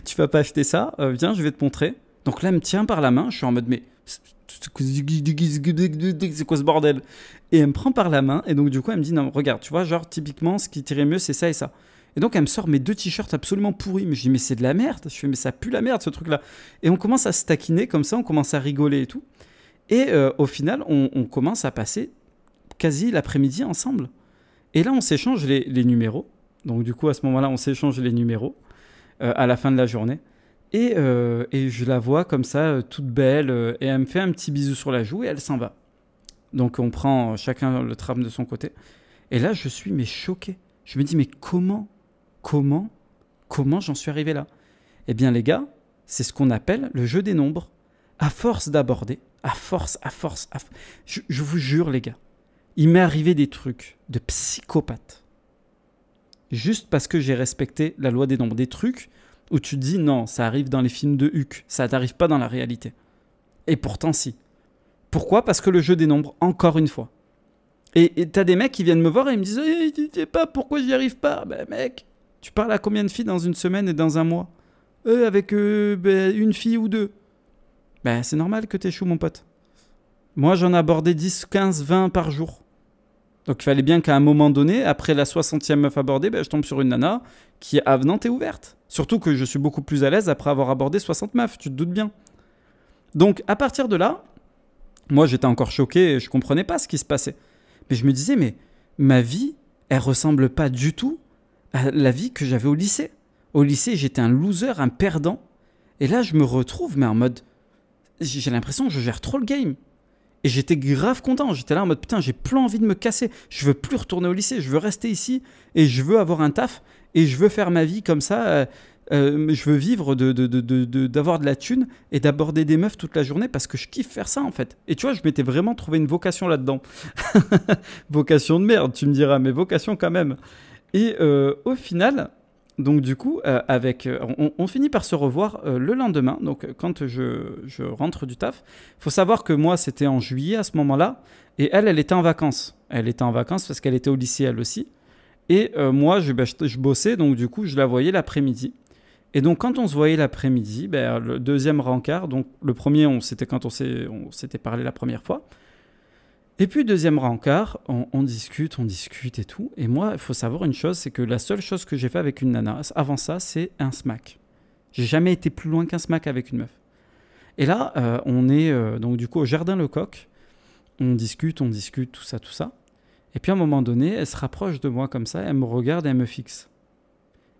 Tu vas pas acheter ça, viens, je vais te montrer. Donc là, elle me tient par la main, je suis en mode, mais c'est quoi ce bordel? Et elle me prend par la main, et donc du coup, elle me dit, non, regarde, tu vois, genre, typiquement, ce qui t'irait mieux, c'est ça et ça. Et donc, elle me sort mes 2 t-shirts absolument pourris. Mais je dis, mais c'est de la merde. Je fais, mais ça pue la merde, ce truc-là. Et on commence à se taquiner comme ça, on commence à rigoler et tout. Et au final, on commence à passer quasi l'après-midi ensemble. Et là, on s'échange les numéros. Donc du coup, à ce moment-là, on s'échange les numéros à la fin de la journée. Et je la vois comme ça, toute belle. Et elle me fait un petit bisou sur la joue et elle s'en va. Donc on prend chacun le tram de son côté. Et là, je suis mais choqué. Je me dis, mais comment j'en suis arrivé là? Eh bien les gars, c'est ce qu'on appelle le jeu des nombres. À force d'aborder, je vous jure les gars, il m'est arrivé des trucs de psychopathe. Juste parce que j'ai respecté la loi des nombres. Des trucs où tu te dis non, ça arrive dans les films de Huck, ça n'arrive pas dans la réalité. Et pourtant si. Pourquoi? Parce que le jeu des nombres, encore une fois. Et t'as des mecs qui viennent me voir et ils me disent tu sais pas pourquoi j'y arrive pas. Ben mec, Tu parles à combien de filles dans une semaine et dans un mois? Avec une fille ou deux. Ben, c'est normal que t'échoues, mon pote. Moi, j'en abordais 10, 15, 20 par jour. Donc, il fallait bien qu'à un moment donné, après la 60e meuf abordée, ben, je tombe sur une nana qui est avenante et ouverte. Surtout que je suis beaucoup plus à l'aise après avoir abordé 60 meufs, tu te doutes bien. Donc, à partir de là, moi, j'étais encore choqué et je comprenais pas ce qui se passait. Mais je me disais, mais ma vie, elle ressemble pas du tout à la vie que j'avais au lycée. Au lycée, j'étais un loser, un perdant. Et là, je me retrouve, mais en mode, j'ai l'impression que je gère trop le game. Et j'étais grave content. J'étais là en mode, putain, j'ai plus envie de me casser. Je veux plus retourner au lycée. Je veux rester ici et je veux avoir un taf et je veux faire ma vie comme ça. Je veux vivre d'avoir de la thune et d'aborder des meufs toute la journée parce que je kiffe faire ça en fait. Et tu vois, je m'étais vraiment trouvé une vocation là-dedans. Vocation de merde, tu me diras, mais vocation quand même. Et au final, donc du coup, on finit par se revoir le lendemain. Donc quand je rentre du taf, il faut savoir que moi, c'était en juillet à ce moment-là. Et elle était en vacances. Elle était en vacances parce qu'elle était au lycée elle aussi. Et moi, je bossais, donc du coup, je la voyais l'après-midi. Et donc, quand on se voyait l'après-midi, ben, le deuxième rencard, donc le premier, c'était quand on s'était parlé la première fois. Et puis, deuxième rencard, on discute et tout. Et moi, il faut savoir une chose, c'est que la seule chose que j'ai fait avec une nana, avant ça, c'est un smack. J'ai jamais été plus loin qu'un smack avec une meuf. Et là, on est donc du coup au Jardin Lecoq. On discute, tout ça. Et puis, à un moment donné, elle se rapproche de moi comme ça, elle me regarde et elle me fixe.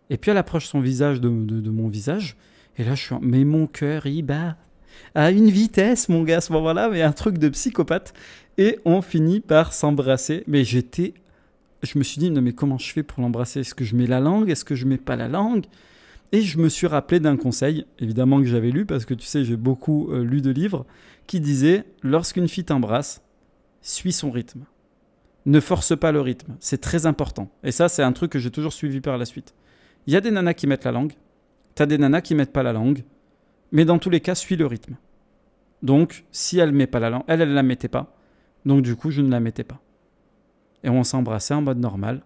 Et puis elle approche son visage de mon visage. Et là, mais mon cœur, il bat à une vitesse, mon gars, à ce moment-là, mais un truc de psychopathe. Et on finit par s'embrasser. Mais je me suis dit, non, mais comment je fais pour l'embrasser? Est-ce que je mets la langue? Est-ce que je mets pas la langue? Et je me suis rappelé d'un conseil, évidemment que j'avais lu, parce que tu sais, j'ai beaucoup lu de livres, qui disait, lorsqu'une fille t'embrasse, suis son rythme. Ne force pas le rythme. C'est très important. Et ça, c'est un truc que j'ai toujours suivi par la suite. Il y a des nanas qui mettent la langue, t'as des nanas qui mettent pas la langue, mais dans tous les cas, suis le rythme. Donc, si elle met pas la langue, elle la mettait pas, donc du coup, je ne la mettais pas. Et on s'embrassait en mode normal,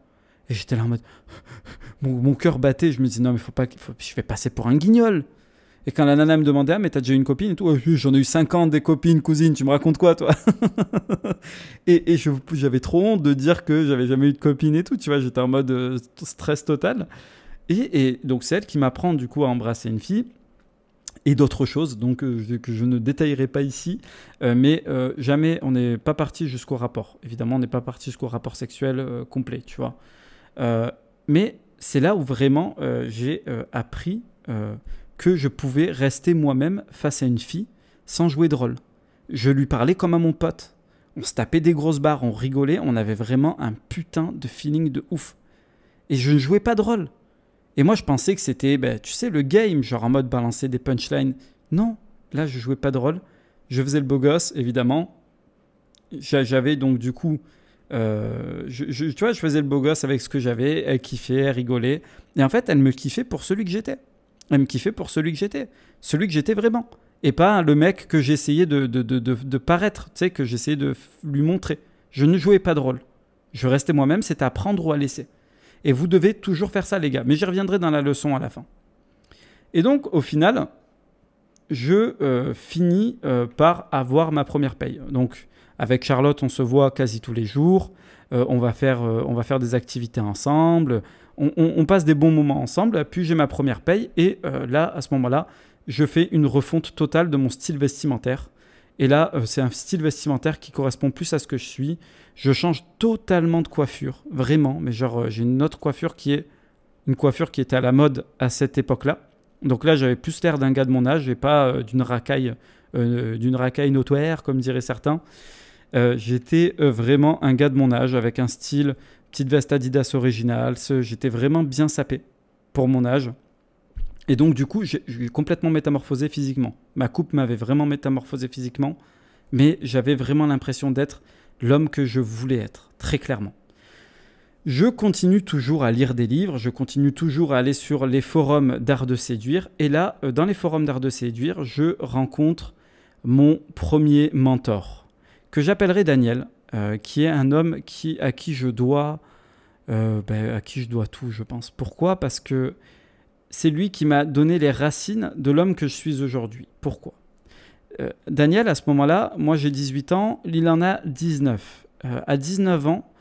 et j'étais là en mode... mon cœur battait, je me disais, non mais je vais passer pour un guignol. Et quand la nana me demandait, ah mais t'as déjà une copine et tout, oh, j'en ai eu 50 des copines, cousine, tu me racontes quoi toi? Et j'avais trop honte de dire que j'avais jamais eu de copine et tout, tu vois, j'étais en mode stress total. Et donc c'est elle qui m'apprend du coup à embrasser une fille et d'autres choses donc que je ne détaillerai pas ici, mais jamais on n'est pas parti jusqu'au rapport. Évidemment, on n'est pas parti jusqu'au rapport sexuel complet, tu vois. Mais c'est là où vraiment j'ai appris que je pouvais rester moi-même face à une fille sans jouer de rôle. Je lui parlais comme à mon pote. On se tapait des grosses barres, on rigolait, on avait vraiment un putain de feeling de ouf. Et je ne jouais pas de rôle. Et moi, je pensais que c'était, tu sais, le game, genre en mode balancer des punchlines. Non, là, je jouais pas de rôle. Je faisais le beau gosse, évidemment. J'avais donc, du coup, tu vois, je faisais le beau gosse avec ce que j'avais. Elle kiffait, elle rigolait. Et en fait, elle me kiffait pour celui que j'étais. Elle me kiffait pour celui que j'étais. Celui que j'étais vraiment. Et pas le mec que j'essayais de paraître, tu sais, que j'essayais de lui montrer. Je ne jouais pas de rôle. Je restais moi-même, c'était à prendre ou à laisser. Et vous devez toujours faire ça, les gars. Mais j'y reviendrai dans la leçon à la fin. Et donc, au final, je finis par avoir ma première paye. Donc, avec Charlotte, on se voit quasi tous les jours. On va faire des activités ensemble. On passe des bons moments ensemble. Puis, j'ai ma première paye. Et là, à ce moment-là, je fais une refonte totale de mon style vestimentaire. Et là, c'est un style vestimentaire qui correspond plus à ce que je suis. Je change totalement de coiffure, vraiment. Mais genre, j'ai une autre coiffure qui est une coiffure qui était à la mode à cette époque-là. Donc là, j'avais plus l'air d'un gars de mon âge et pas d'une racaille notoire, comme diraient certains. J'étais vraiment un gars de mon âge avec un style, petite veste Adidas originale. J'étais vraiment bien sapé pour mon âge. Et donc, du coup, j'ai complètement métamorphosé physiquement. Ma coupe m'avait vraiment métamorphosé physiquement, mais j'avais vraiment l'impression d'être l'homme que je voulais être, très clairement. Je continue toujours à lire des livres, je continue toujours à aller sur les forums d'art de séduire. Et là, dans les forums d'art de séduire, je rencontre mon premier mentor, que j'appellerai Daniel, qui est un homme à qui je dois à qui je dois tout, je pense. Pourquoi? Parce que c'est lui qui m'a donné les racines de l'homme que je suis aujourd'hui. Pourquoi? Daniel, à ce moment-là, moi j'ai 18 ans, il en a 19. À 19 ans,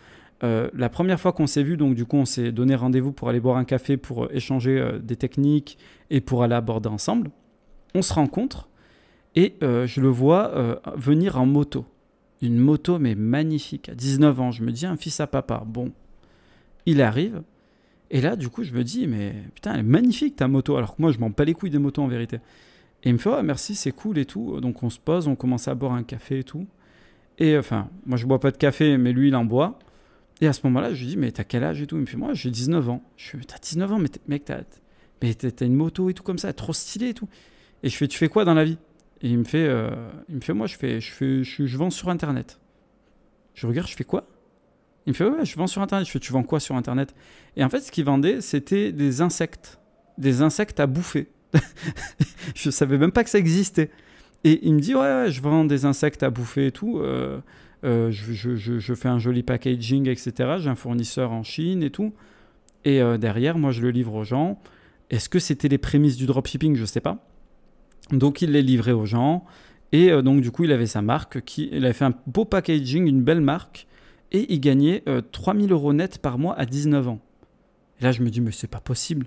la première fois qu'on s'est vu, donc du coup on s'est donné rendez-vous pour aller boire un café, pour échanger des techniques et pour aller aborder ensemble. On se rencontre et je le vois venir en moto. Une moto mais magnifique. À 19 ans, je me dis un fils à papa. Bon, il arrive et là du coup je me dis mais putain elle est magnifique ta moto. Alors que moi je m'en bats les couilles des motos en vérité. Et il me fait oh, merci c'est cool et tout. Donc on se pose, on commence à boire un café et tout. Et enfin moi je bois pas de café mais lui il en boit. Et à ce moment-là, je lui dis, mais t'as quel âge et tout? Il me fait, moi, j'ai 19 ans. Je fais, t'as 19 ans, mais mec, t'as une moto et tout comme ça, trop stylé et tout. Et je fais, tu fais quoi dans la vie? Et il me fait, moi, je vends sur Internet. Je regarde, je fais quoi? Il me fait, ouais, je vends sur Internet. Je fais, tu vends quoi sur Internet? Et en fait, ce qu'il vendait, c'était des insectes à bouffer. Je savais même pas que ça existait. Et il me dit, ouais, je vends des insectes à bouffer et tout. Je fais un joli packaging, etc. J'ai un fournisseur en Chine et tout. Et derrière, moi, je le livre aux gens. Est-ce que c'était les prémices du dropshipping? Je ne sais pas. Donc, il les livrait aux gens. Et donc, du coup, il avait sa marque. Il avait fait un beau packaging, une belle marque. Et il gagnait 3000 € net par mois à 19 ans. Et là, je me dis, mais c'est pas possible.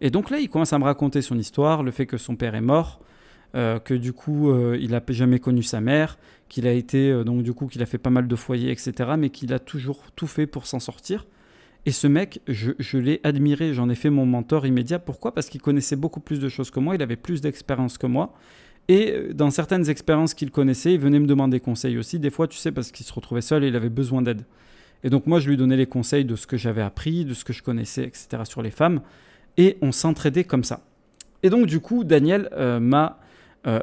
Et donc là, il commence à me raconter son histoire, le fait que son père est mort. Que du coup il n'a jamais connu sa mère, qu'il a été donc du coup qu'il a fait pas mal de foyers, etc. Mais qu'il a toujours tout fait pour s'en sortir. Et ce mec, je l'ai admiré, j'en ai fait mon mentor immédiat. Pourquoi? Parce qu'il connaissait beaucoup plus de choses que moi, il avait plus d'expérience que moi. Et dans certaines expériences qu'il connaissait, il venait me demander conseil aussi. Des fois, tu sais, parce qu'il se retrouvait seul et il avait besoin d'aide. Et donc moi, je lui donnais les conseils de ce que j'avais appris, de ce que je connaissais, etc. sur les femmes. Et on s'entraidait comme ça. Et donc du coup, Daniel m'a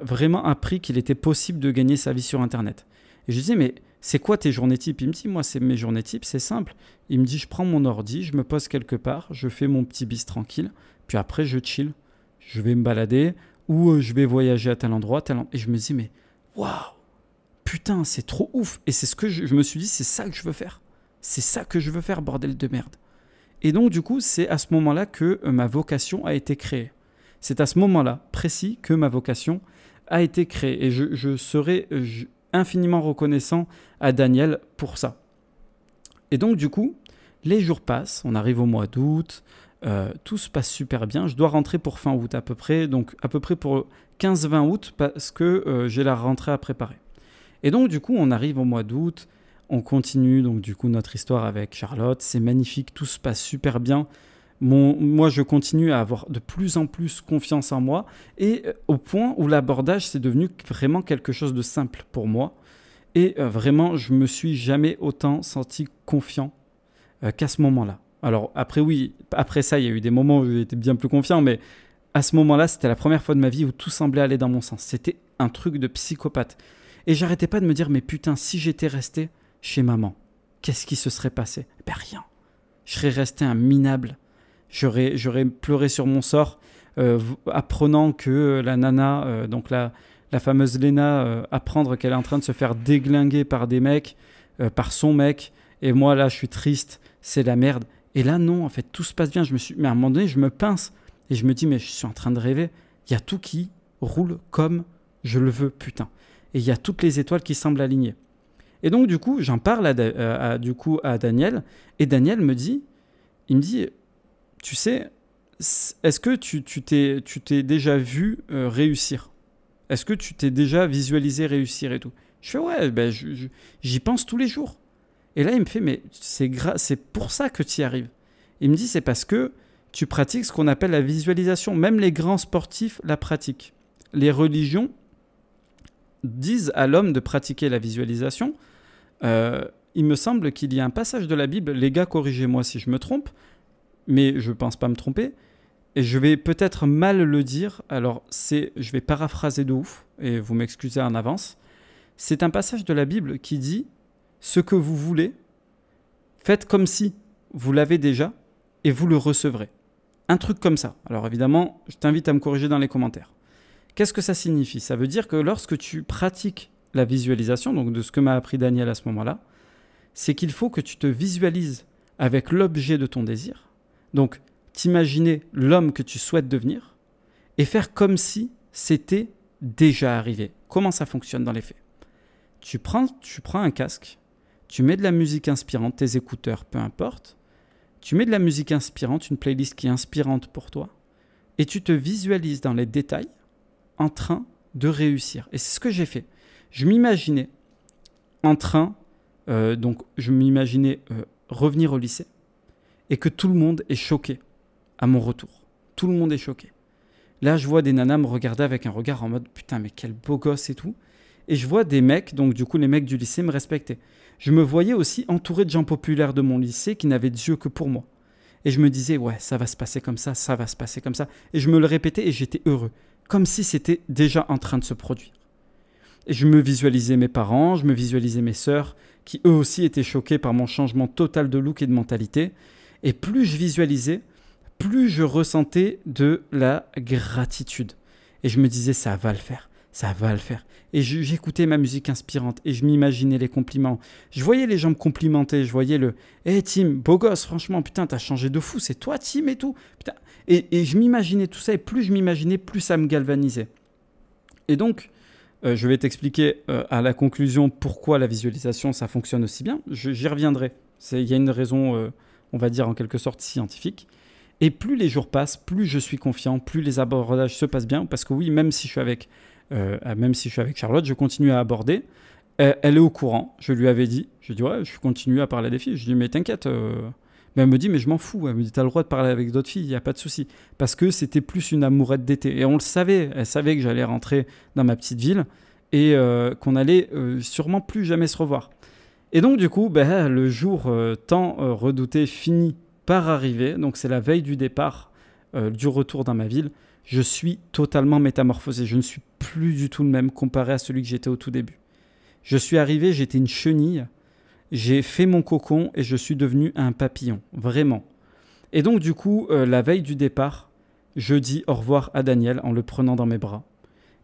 vraiment appris qu'il était possible de gagner sa vie sur Internet. Et je lui disais, mais c'est quoi tes journées types? Il me dit, moi, c'est mes journées types, c'est simple. Il me dit, je prends mon ordi, je me pose quelque part, je fais mon petit bis tranquille, puis après, je chill. Je vais me balader ou je vais voyager à tel endroit, Et je me dis, mais waouh, putain, c'est trop ouf. Et c'est ce que je me suis dit, c'est ça que je veux faire. C'est ça que je veux faire, bordel de merde. Et donc, du coup, c'est à ce moment-là que ma vocation a été créée. C'est à ce moment-là précis que ma vocation a été créée. Et je serai infiniment reconnaissant à Daniel pour ça. Et donc, du coup, les jours passent. On arrive au mois d'août. Tout se passe super bien. Je dois rentrer pour fin août à peu près. Donc, à peu près pour 15-20 août parce que j'ai la rentrée à préparer. Et donc, du coup, on arrive au mois d'août. On continue donc du coup notre histoire avec Charlotte. C'est magnifique. Tout se passe super bien. Moi, je continue à avoir de plus en plus confiance en moi et au point où l'abordage, c'est devenu vraiment quelque chose de simple pour moi. Et vraiment, je me suis jamais autant senti confiant qu'à ce moment-là. Alors après, oui, après ça, il y a eu des moments où j'étais bien plus confiant, mais à ce moment-là, c'était la première fois de ma vie où tout semblait aller dans mon sens. C'était un truc de psychopathe. Et j'arrêtais pas de me dire, mais putain, si j'étais resté chez maman, qu'est-ce qui se serait passé? Ben rien. Je serais resté un minable. J'aurais pleuré sur mon sort, apprenant que la nana, donc la fameuse Léna, apprendre qu'elle est en train de se faire déglinguer par des mecs, par son mec. Et moi, là, je suis triste, c'est la merde. Et là, non, en fait, tout se passe bien. Mais à un moment donné, je me pince et je me dis, mais je suis en train de rêver. Il y a tout qui roule comme je le veux, putain. Et il y a toutes les étoiles qui semblent alignées. Et donc, du coup, j'en parle à Daniel. Et Daniel me dit, tu sais, est-ce que tu t'es déjà vu réussir? Est-ce que tu t'es déjà visualisé réussir et tout? Je fais, ouais, ben, j'y pense tous les jours. Et là, il me fait, mais c'est pour ça que tu y arrives. Il me dit, c'est parce que tu pratiques ce qu'on appelle la visualisation. Même les grands sportifs la pratiquent. Les religions disent à l'homme de pratiquer la visualisation. Il me semble qu'il y a un passage de la Bible, les gars, corrigez-moi si je me trompe, mais je ne pense pas me tromper, et je vais peut-être mal le dire, alors je vais paraphraser de ouf, et vous m'excusez en avance. C'est un passage de la Bible qui dit « Ce que vous voulez, faites comme si vous l'avez déjà, et vous le recevrez. » Un truc comme ça. Alors évidemment, je t'invite à me corriger dans les commentaires. Qu'est-ce que ça signifie? Ça veut dire que lorsque tu pratiques la visualisation, donc de ce que m'a appris Daniel à ce moment-là, c'est qu'il faut que tu te visualises avec l'objet de ton désir. Donc, t'imaginer l'homme que tu souhaites devenir et faire comme si c'était déjà arrivé. Comment ça fonctionne dans les faits? Tu prends un casque, tu mets de la musique inspirante, tes écouteurs, peu importe. Tu mets de la musique inspirante, une playlist qui est inspirante pour toi, et tu te visualises dans les détails en train de réussir. Et c'est ce que j'ai fait. Je m'imaginais revenir au lycée et que tout le monde est choqué à mon retour. Tout le monde est choqué. Là, je vois des nanas me regarder avec un regard en mode « Putain, mais quel beau gosse et tout ». Et je vois des mecs, donc du coup les mecs du lycée me respectaient. Je me voyais aussi entouré de gens populaires de mon lycée qui n'avaient d'yeux que pour moi. Et je me disais « Ouais, ça va se passer comme ça, ça va se passer comme ça ». Et je me le répétais et j'étais heureux. Comme si c'était déjà en train de se produire. Et je me visualisais mes parents, je me visualisais mes sœurs, qui eux aussi étaient choqués par mon changement total de look et de mentalité. Et plus je visualisais, plus je ressentais de la gratitude. Et je me disais, ça va le faire, ça va le faire. Et j'écoutais ma musique inspirante et je m'imaginais les compliments. Je voyais les gens me complimenter, je voyais le « Hey Tim, beau gosse, franchement, putain, t'as changé de fou, c'est toi Tim et tout. » Putain. Et je m'imaginais tout ça et plus je m'imaginais, plus ça me galvanisait. Et donc, je vais t'expliquer à la conclusion pourquoi la visualisation, ça fonctionne aussi bien. J'y reviendrai. Il y a une raison, on va dire en quelque sorte scientifique. Et plus les jours passent, plus je suis confiant, plus les abordages se passent bien. Parce que oui, même si je suis avec Charlotte, je continue à aborder. Elle est au courant, je lui avais dit. Je dis ouais, je continue à parler des filles. Je dis mais t'inquiète. Mais elle me dit mais je m'en fous. Elle me dit t'as le droit de parler avec d'autres filles, il n'y a pas de souci. Parce que c'était plus une amourette d'été. Et on le savait. Elle savait que j'allais rentrer dans ma petite ville et qu'on allait sûrement plus jamais se revoir. Et donc du coup, le jour tant redouté finit par arriver. Donc c'est la veille du départ, du retour dans ma ville. Je suis totalement métamorphosé. Je ne suis plus du tout le même comparé à celui que j'étais au tout début. Je suis arrivé, j'étais une chenille. J'ai fait mon cocon et je suis devenu un papillon, vraiment. Et donc du coup, la veille du départ, je dis au revoir à Daniel en le prenant dans mes bras.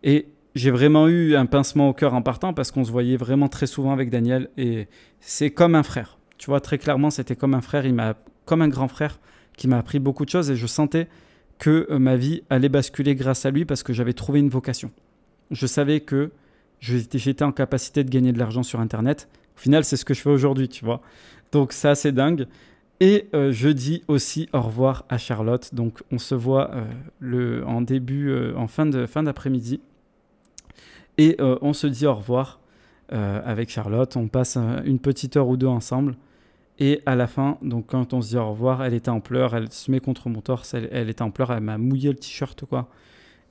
Et j'ai vraiment eu un pincement au cœur en partant parce qu'on se voyait vraiment très souvent avec Daniel et c'est comme un frère. Tu vois, très clairement, c'était comme un frère, comme un grand frère qui m'a appris beaucoup de choses et je sentais que ma vie allait basculer grâce à lui parce que j'avais trouvé une vocation. Je savais que j'étais en capacité de gagner de l'argent sur Internet. Au final, c'est ce que je fais aujourd'hui, tu vois. Donc ça, c'est dingue. Et je dis aussi au revoir à Charlotte. Donc on se voit en fin d'après-midi. Et on se dit au revoir avec Charlotte. On passe une petite heure ou deux ensemble. Et à la fin, donc quand on se dit au revoir, elle était en pleurs. Elle se met contre mon torse. Elle était en pleurs. Elle m'a mouillé le t-shirt, quoi.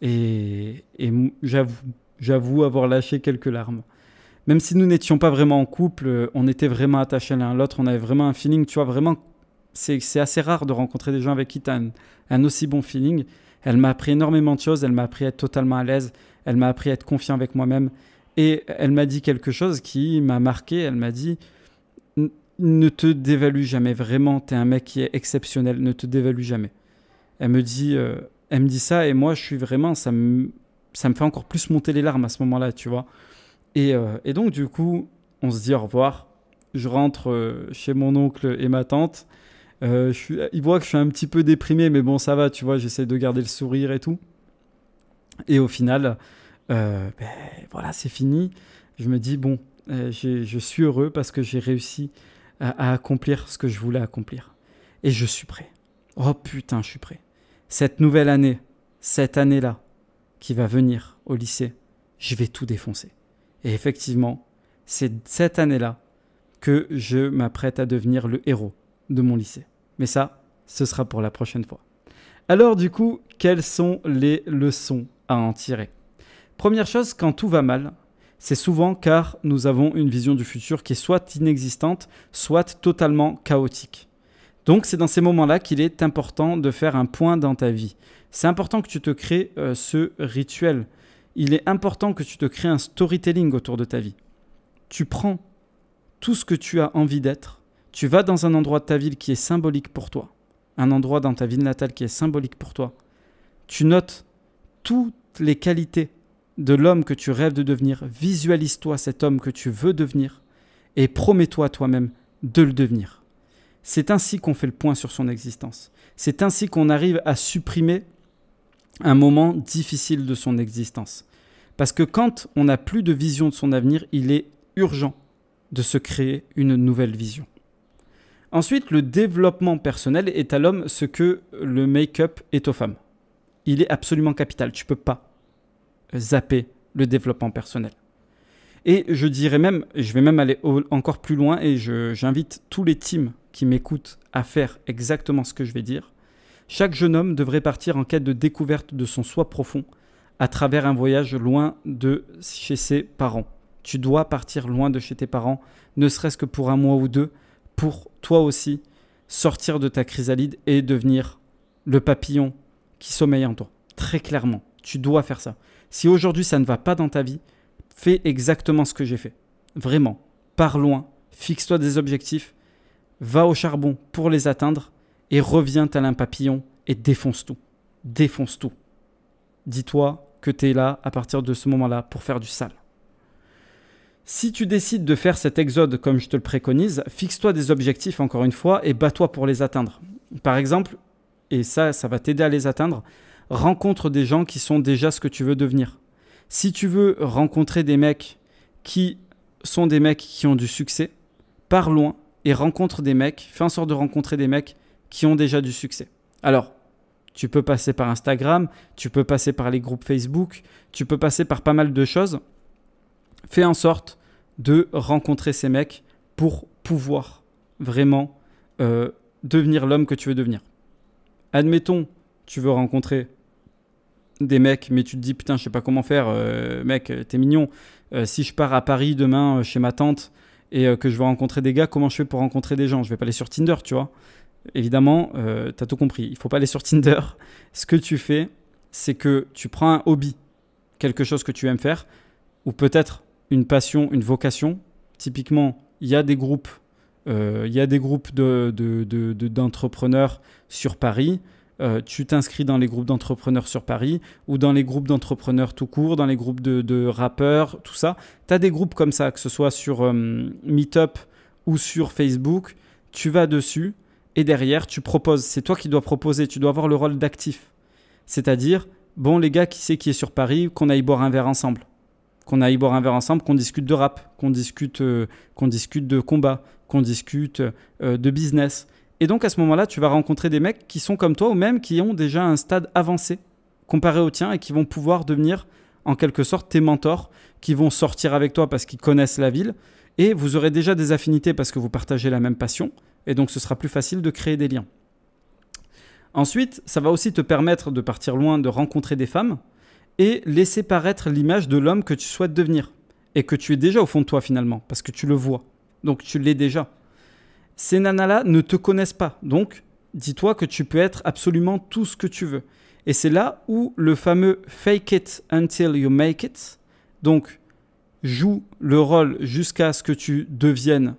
Et j'avoue avoir lâché quelques larmes. Même si nous n'étions pas vraiment en couple, on était vraiment attachés l'un à l'autre, on avait vraiment un feeling, tu vois, vraiment, c'est assez rare de rencontrer des gens avec qui tu as un aussi bon feeling. Elle m'a appris énormément de choses, elle m'a appris à être totalement à l'aise, elle m'a appris à être confiant avec moi-même. Et elle m'a dit quelque chose qui m'a marqué, elle m'a dit « Ne te dévalue jamais, vraiment, tu es un mec qui est exceptionnel, ne te dévalue jamais. » Elle me dit ça et moi, je suis vraiment, ça me fait encore plus monter les larmes à ce moment-là, tu vois. Et donc, du coup, on se dit au revoir. Je rentre chez mon oncle et ma tante. Ils voient que je suis un petit peu déprimé, mais bon, ça va, tu vois, j'essaie de garder le sourire et tout. Et au final, voilà, c'est fini. Je me dis, bon, je suis heureux parce que j'ai réussi à accomplir ce que je voulais accomplir. Et je suis prêt. Oh putain, je suis prêt. Cette nouvelle année, cette année-là, qui va venir au lycée, je vais tout défoncer. Et effectivement, c'est cette année-là que je m'apprête à devenir le héros de mon lycée. Mais ça, ce sera pour la prochaine fois. Alors du coup, quelles sont les leçons à en tirer? Première chose, quand tout va mal, c'est souvent car nous avons une vision du futur qui est soit inexistante, soit totalement chaotique. Donc c'est dans ces moments-là qu'il est important de faire un point dans ta vie. C'est important que tu te crées ce rituel. Il est important que tu te crées un storytelling autour de ta vie. Tu prends tout ce que tu as envie d'être, tu vas dans un endroit de ta ville qui est symbolique pour toi, un endroit dans ta ville natale qui est symbolique pour toi. Tu notes toutes les qualités de l'homme que tu rêves de devenir, visualise-toi cet homme que tu veux devenir et promets-toi toi-même de le devenir. C'est ainsi qu'on fait le point sur son existence. C'est ainsi qu'on arrive à supprimer un moment difficile de son existence. Parce que quand on n'a plus de vision de son avenir, il est urgent de se créer une nouvelle vision. Ensuite, le développement personnel est à l'homme ce que le make-up est aux femmes. Il est absolument capital. Tu ne peux pas zapper le développement personnel. Et je dirais même, je vais même aller encore plus loin et j'invite tous les teams qui m'écoutent à faire exactement ce que je vais dire. Chaque jeune homme devrait partir en quête de découverte de son soi profond à travers un voyage loin de chez ses parents. Tu dois partir loin de chez tes parents, ne serait-ce que pour un mois ou deux, pour toi aussi sortir de ta chrysalide et devenir le papillon qui sommeille en toi. Très clairement, tu dois faire ça. Si aujourd'hui ça ne va pas dans ta vie, fais exactement ce que j'ai fait. Vraiment, pars loin, fixe-toi des objectifs, va au charbon pour les atteindre et reviens tel un papillon et défonce tout. Défonce tout. Dis-toi que tu es là à partir de ce moment-là pour faire du sale. Si tu décides de faire cet exode comme je te le préconise, fixe-toi des objectifs encore une fois et bats-toi pour les atteindre. Par exemple, et ça va t'aider à les atteindre, rencontre des gens qui sont déjà ce que tu veux devenir. Si tu veux rencontrer des mecs qui sont des mecs qui ont du succès, pars loin et rencontre des mecs, fais en sorte de rencontrer des mecs qui ont déjà du succès. Alors, tu peux passer par Instagram, tu peux passer par les groupes Facebook, tu peux passer par pas mal de choses. Fais en sorte de rencontrer ces mecs pour pouvoir vraiment devenir l'homme que tu veux devenir. Admettons, tu veux rencontrer des mecs, mais tu te dis, putain, je sais pas comment faire, mec, t'es mignon. Si je pars à Paris demain chez ma tante et que je veux rencontrer des gars, comment je fais pour rencontrer des gens? Je vais pas aller sur Tinder, tu vois. Évidemment, t'as tout compris. Il faut pas aller sur Tinder. Ce que tu fais, c'est que tu prends un hobby, quelque chose que tu aimes faire, ou peut-être une passion, une vocation. Typiquement, il y a des groupes, d'entrepreneurs sur Paris. Tu t'inscris dans les groupes d'entrepreneurs sur Paris ou dans les groupes d'entrepreneurs tout court, dans les groupes de rappeurs, tout ça. Tu as des groupes comme ça, que ce soit sur Meetup ou sur Facebook. Tu vas dessus et derrière, tu proposes. C'est toi qui dois proposer. Tu dois avoir le rôle d'actif. C'est-à-dire, bon les gars, qui c'est qui est sur Paris, qu'on aille boire un verre ensemble. Qu'on aille boire un verre ensemble, qu'on discute de rap, qu'on discute de combat, qu'on discute de business. Et donc, à ce moment-là, tu vas rencontrer des mecs qui sont comme toi ou même qui ont déjà un stade avancé comparé au tien et qui vont pouvoir devenir, en quelque sorte, tes mentors, qui vont sortir avec toi parce qu'ils connaissent la ville et vous aurez déjà des affinités parce que vous partagez la même passion et donc ce sera plus facile de créer des liens. Ensuite, ça va aussi te permettre de partir loin, de rencontrer des femmes et laisser paraître l'image de l'homme que tu souhaites devenir et que tu es déjà au fond de toi finalement parce que tu le vois. Donc, tu l'es déjà. Ces nanas-là ne te connaissent pas. Donc, dis-toi que tu peux être absolument tout ce que tu veux. Et c'est là où le fameux « fake it until you make it », donc joue le rôle jusqu'à ce que tu deviennes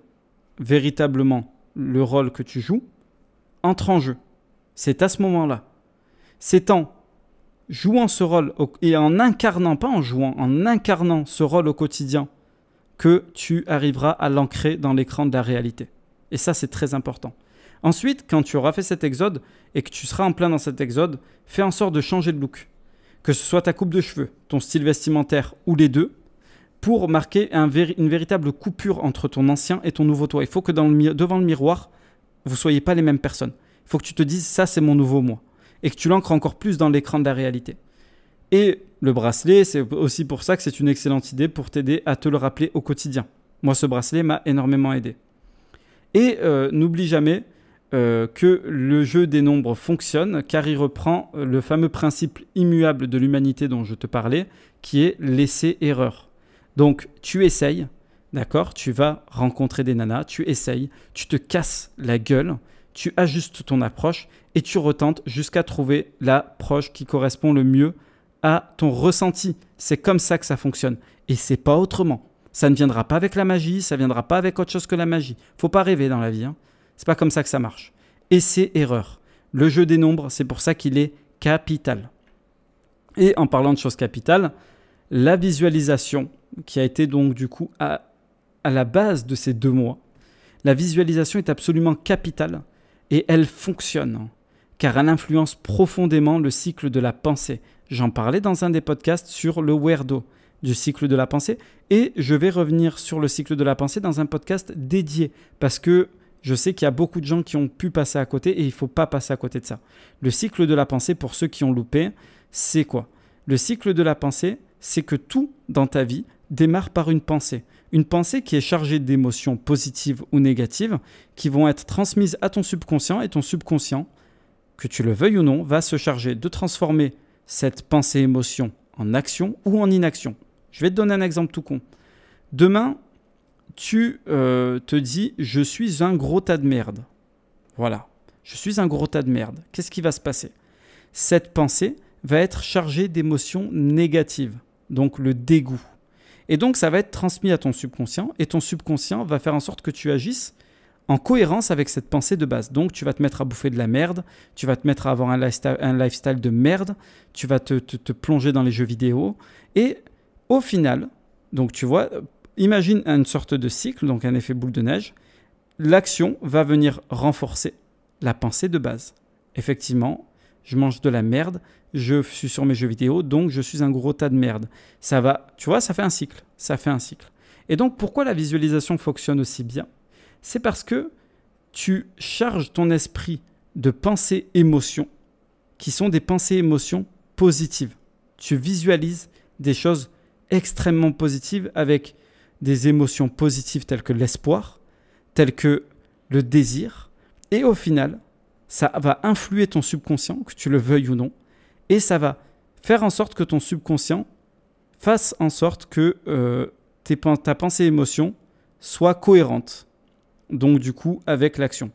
véritablement le rôle que tu joues, entre en jeu. C'est à ce moment-là. C'est en jouant ce rôle et en incarnant, pas en jouant, en incarnant ce rôle au quotidien que tu arriveras à l'ancrer dans l'écran de la réalité. Et ça, c'est très important. Ensuite, quand tu auras fait cet exode et que tu seras en plein dans cet exode, fais en sorte de changer de look. Que ce soit ta coupe de cheveux, ton style vestimentaire ou les deux, pour marquer une véritable coupure entre ton ancien et ton nouveau toi. Il faut que devant le miroir, vous ne soyez pas les mêmes personnes. Il faut que tu te dises, ça c'est mon nouveau moi. Et que tu l'ancres encore plus dans l'écran de la réalité. Et le bracelet, c'est aussi pour ça que c'est une excellente idée pour t'aider à te le rappeler au quotidien. Moi, ce bracelet m'a énormément aidé. Et n'oublie jamais que le jeu des nombres fonctionne car il reprend le fameux principe immuable de l'humanité dont je te parlais, qui est l'essai-erreur. Donc, tu essayes, d'accord? Tu vas rencontrer des nanas, tu essayes, tu te casses la gueule, tu ajustes ton approche et tu retentes jusqu'à trouver l'approche qui correspond le mieux à ton ressenti. C'est comme ça que ça fonctionne et c'est pas autrement. Ça ne viendra pas avec la magie, ça ne viendra pas avec autre chose que la magie. Faut pas rêver dans la vie, hein. C'est pas comme ça que ça marche. Essai-erreur. Le jeu des nombres, c'est pour ça qu'il est capital. Et en parlant de choses capitales, la visualisation qui a été donc du coup à la base de ces 2 mois, La visualisation est absolument capitale et elle fonctionne car elle influence profondément le cycle de la pensée. J'en parlais dans un des podcasts sur le Werdo du cycle de la pensée et je vais revenir sur le cycle de la pensée dans un podcast dédié parce que je sais qu'il y a beaucoup de gens qui ont pu passer à côté et il ne faut pas passer à côté de ça. Le cycle de la pensée, pour ceux qui ont loupé, c'est quoi? Le cycle de la pensée, c'est que tout dans ta vie démarre par une pensée. Une pensée qui est chargée d'émotions positives ou négatives qui vont être transmises à ton subconscient et ton subconscient, que tu le veuilles ou non, va se charger de transformer cette pensée-émotion en action ou en inaction. Je vais te donner un exemple tout con. Demain, tu te dis « je suis un gros tas de merde ». Voilà, je suis un gros tas de merde. Qu'est-ce qui va se passer? Cette pensée va être chargée d'émotions négatives, donc le dégoût. Et donc, ça va être transmis à ton subconscient et ton subconscient va faire en sorte que tu agisses en cohérence avec cette pensée de base. Donc, tu vas te mettre à bouffer de la merde, tu vas te mettre à avoir un lifestyle de merde, tu vas te plonger dans les jeux vidéo. Et au final, donc tu vois, imagine une sorte de cycle, donc un effet boule de neige. L'action va venir renforcer la pensée de base. Effectivement, je mange de la merde, je suis sur mes jeux vidéo, donc je suis un gros tas de merde. Ça va, tu vois, ça fait un cycle. Ça fait un cycle. Et donc, pourquoi la visualisation fonctionne aussi bien? C'est parce que tu charges ton esprit de pensées-émotions qui sont des pensées-émotions positives. Tu visualises des choses extrêmement positives avec des émotions positives telles que l'espoir, telles que le désir. Et au final, ça va influer ton subconscient, que tu le veuilles ou non, et ça va faire en sorte que ton subconscient fasse en sorte que ta pensée-émotion soit cohérente. Donc du coup, avec l'action.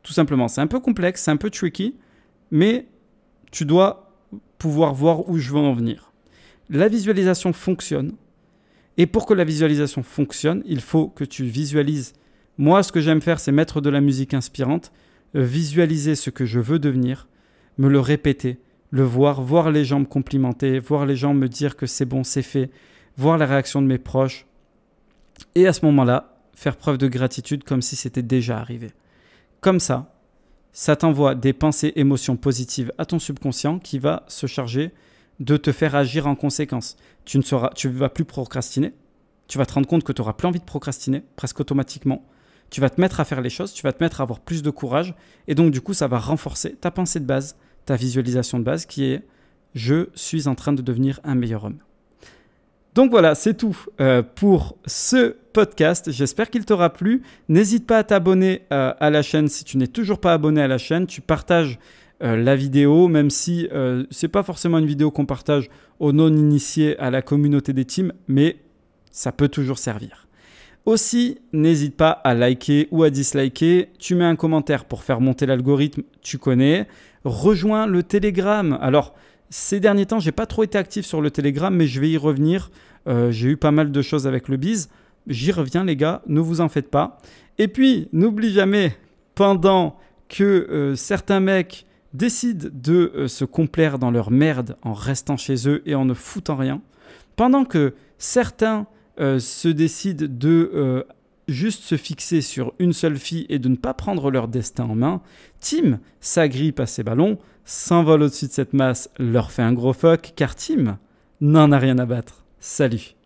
Tout simplement, c'est un peu complexe, c'est un peu tricky, mais tu dois pouvoir voir où je veux en venir. La visualisation fonctionne, et pour que la visualisation fonctionne, il faut que tu visualises. Moi, ce que j'aime faire, c'est mettre de la musique inspirante, visualiser ce que je veux devenir, me le répéter, le voir les gens me complimenter, voir les gens me dire que c'est bon, c'est fait, voir la réaction de mes proches, et à ce moment-là, faire preuve de gratitude comme si c'était déjà arrivé. Comme ça t'envoie des pensées, émotions positives à ton subconscient qui va se charger de te faire agir en conséquence. Tu ne vas plus procrastiner. Tu vas te rendre compte que tu n'auras plus envie de procrastiner, presque automatiquement. Tu vas te mettre à faire les choses, tu vas te mettre à avoir plus de courage. Et donc, du coup, ça va renforcer ta pensée de base, ta visualisation de base qui est « je suis en train de devenir un meilleur homme ». Donc voilà, c'est tout pour ce podcast. J'espère qu'il t'aura plu. N'hésite pas à t'abonner à la chaîne si tu n'es toujours pas abonné à la chaîne. Tu partages la vidéo, même si ce n'est pas forcément une vidéo qu'on partage aux non-initiés à la communauté des teams, mais ça peut toujours servir. Aussi, n'hésite pas à liker ou à disliker. Tu mets un commentaire pour faire monter l'algorithme, tu connais. Rejoins le Telegram. Alors, ces derniers temps, je n'ai pas trop été actif sur le Telegram, mais je vais y revenir. J'ai eu pas mal de choses avec le biz. J'y reviens, les gars, ne vous en faites pas. Et puis, n'oublie jamais, pendant que certains mecs décident de se complaire dans leur merde en restant chez eux et en ne foutant rien, pendant que certains se décident de juste se fixer sur une seule fille et de ne pas prendre leur destin en main, Tim s'agrippe à ses ballons, s'envole au-dessus de cette masse, leur fait un gros fuck, car Tim n'en a rien à battre. Salut!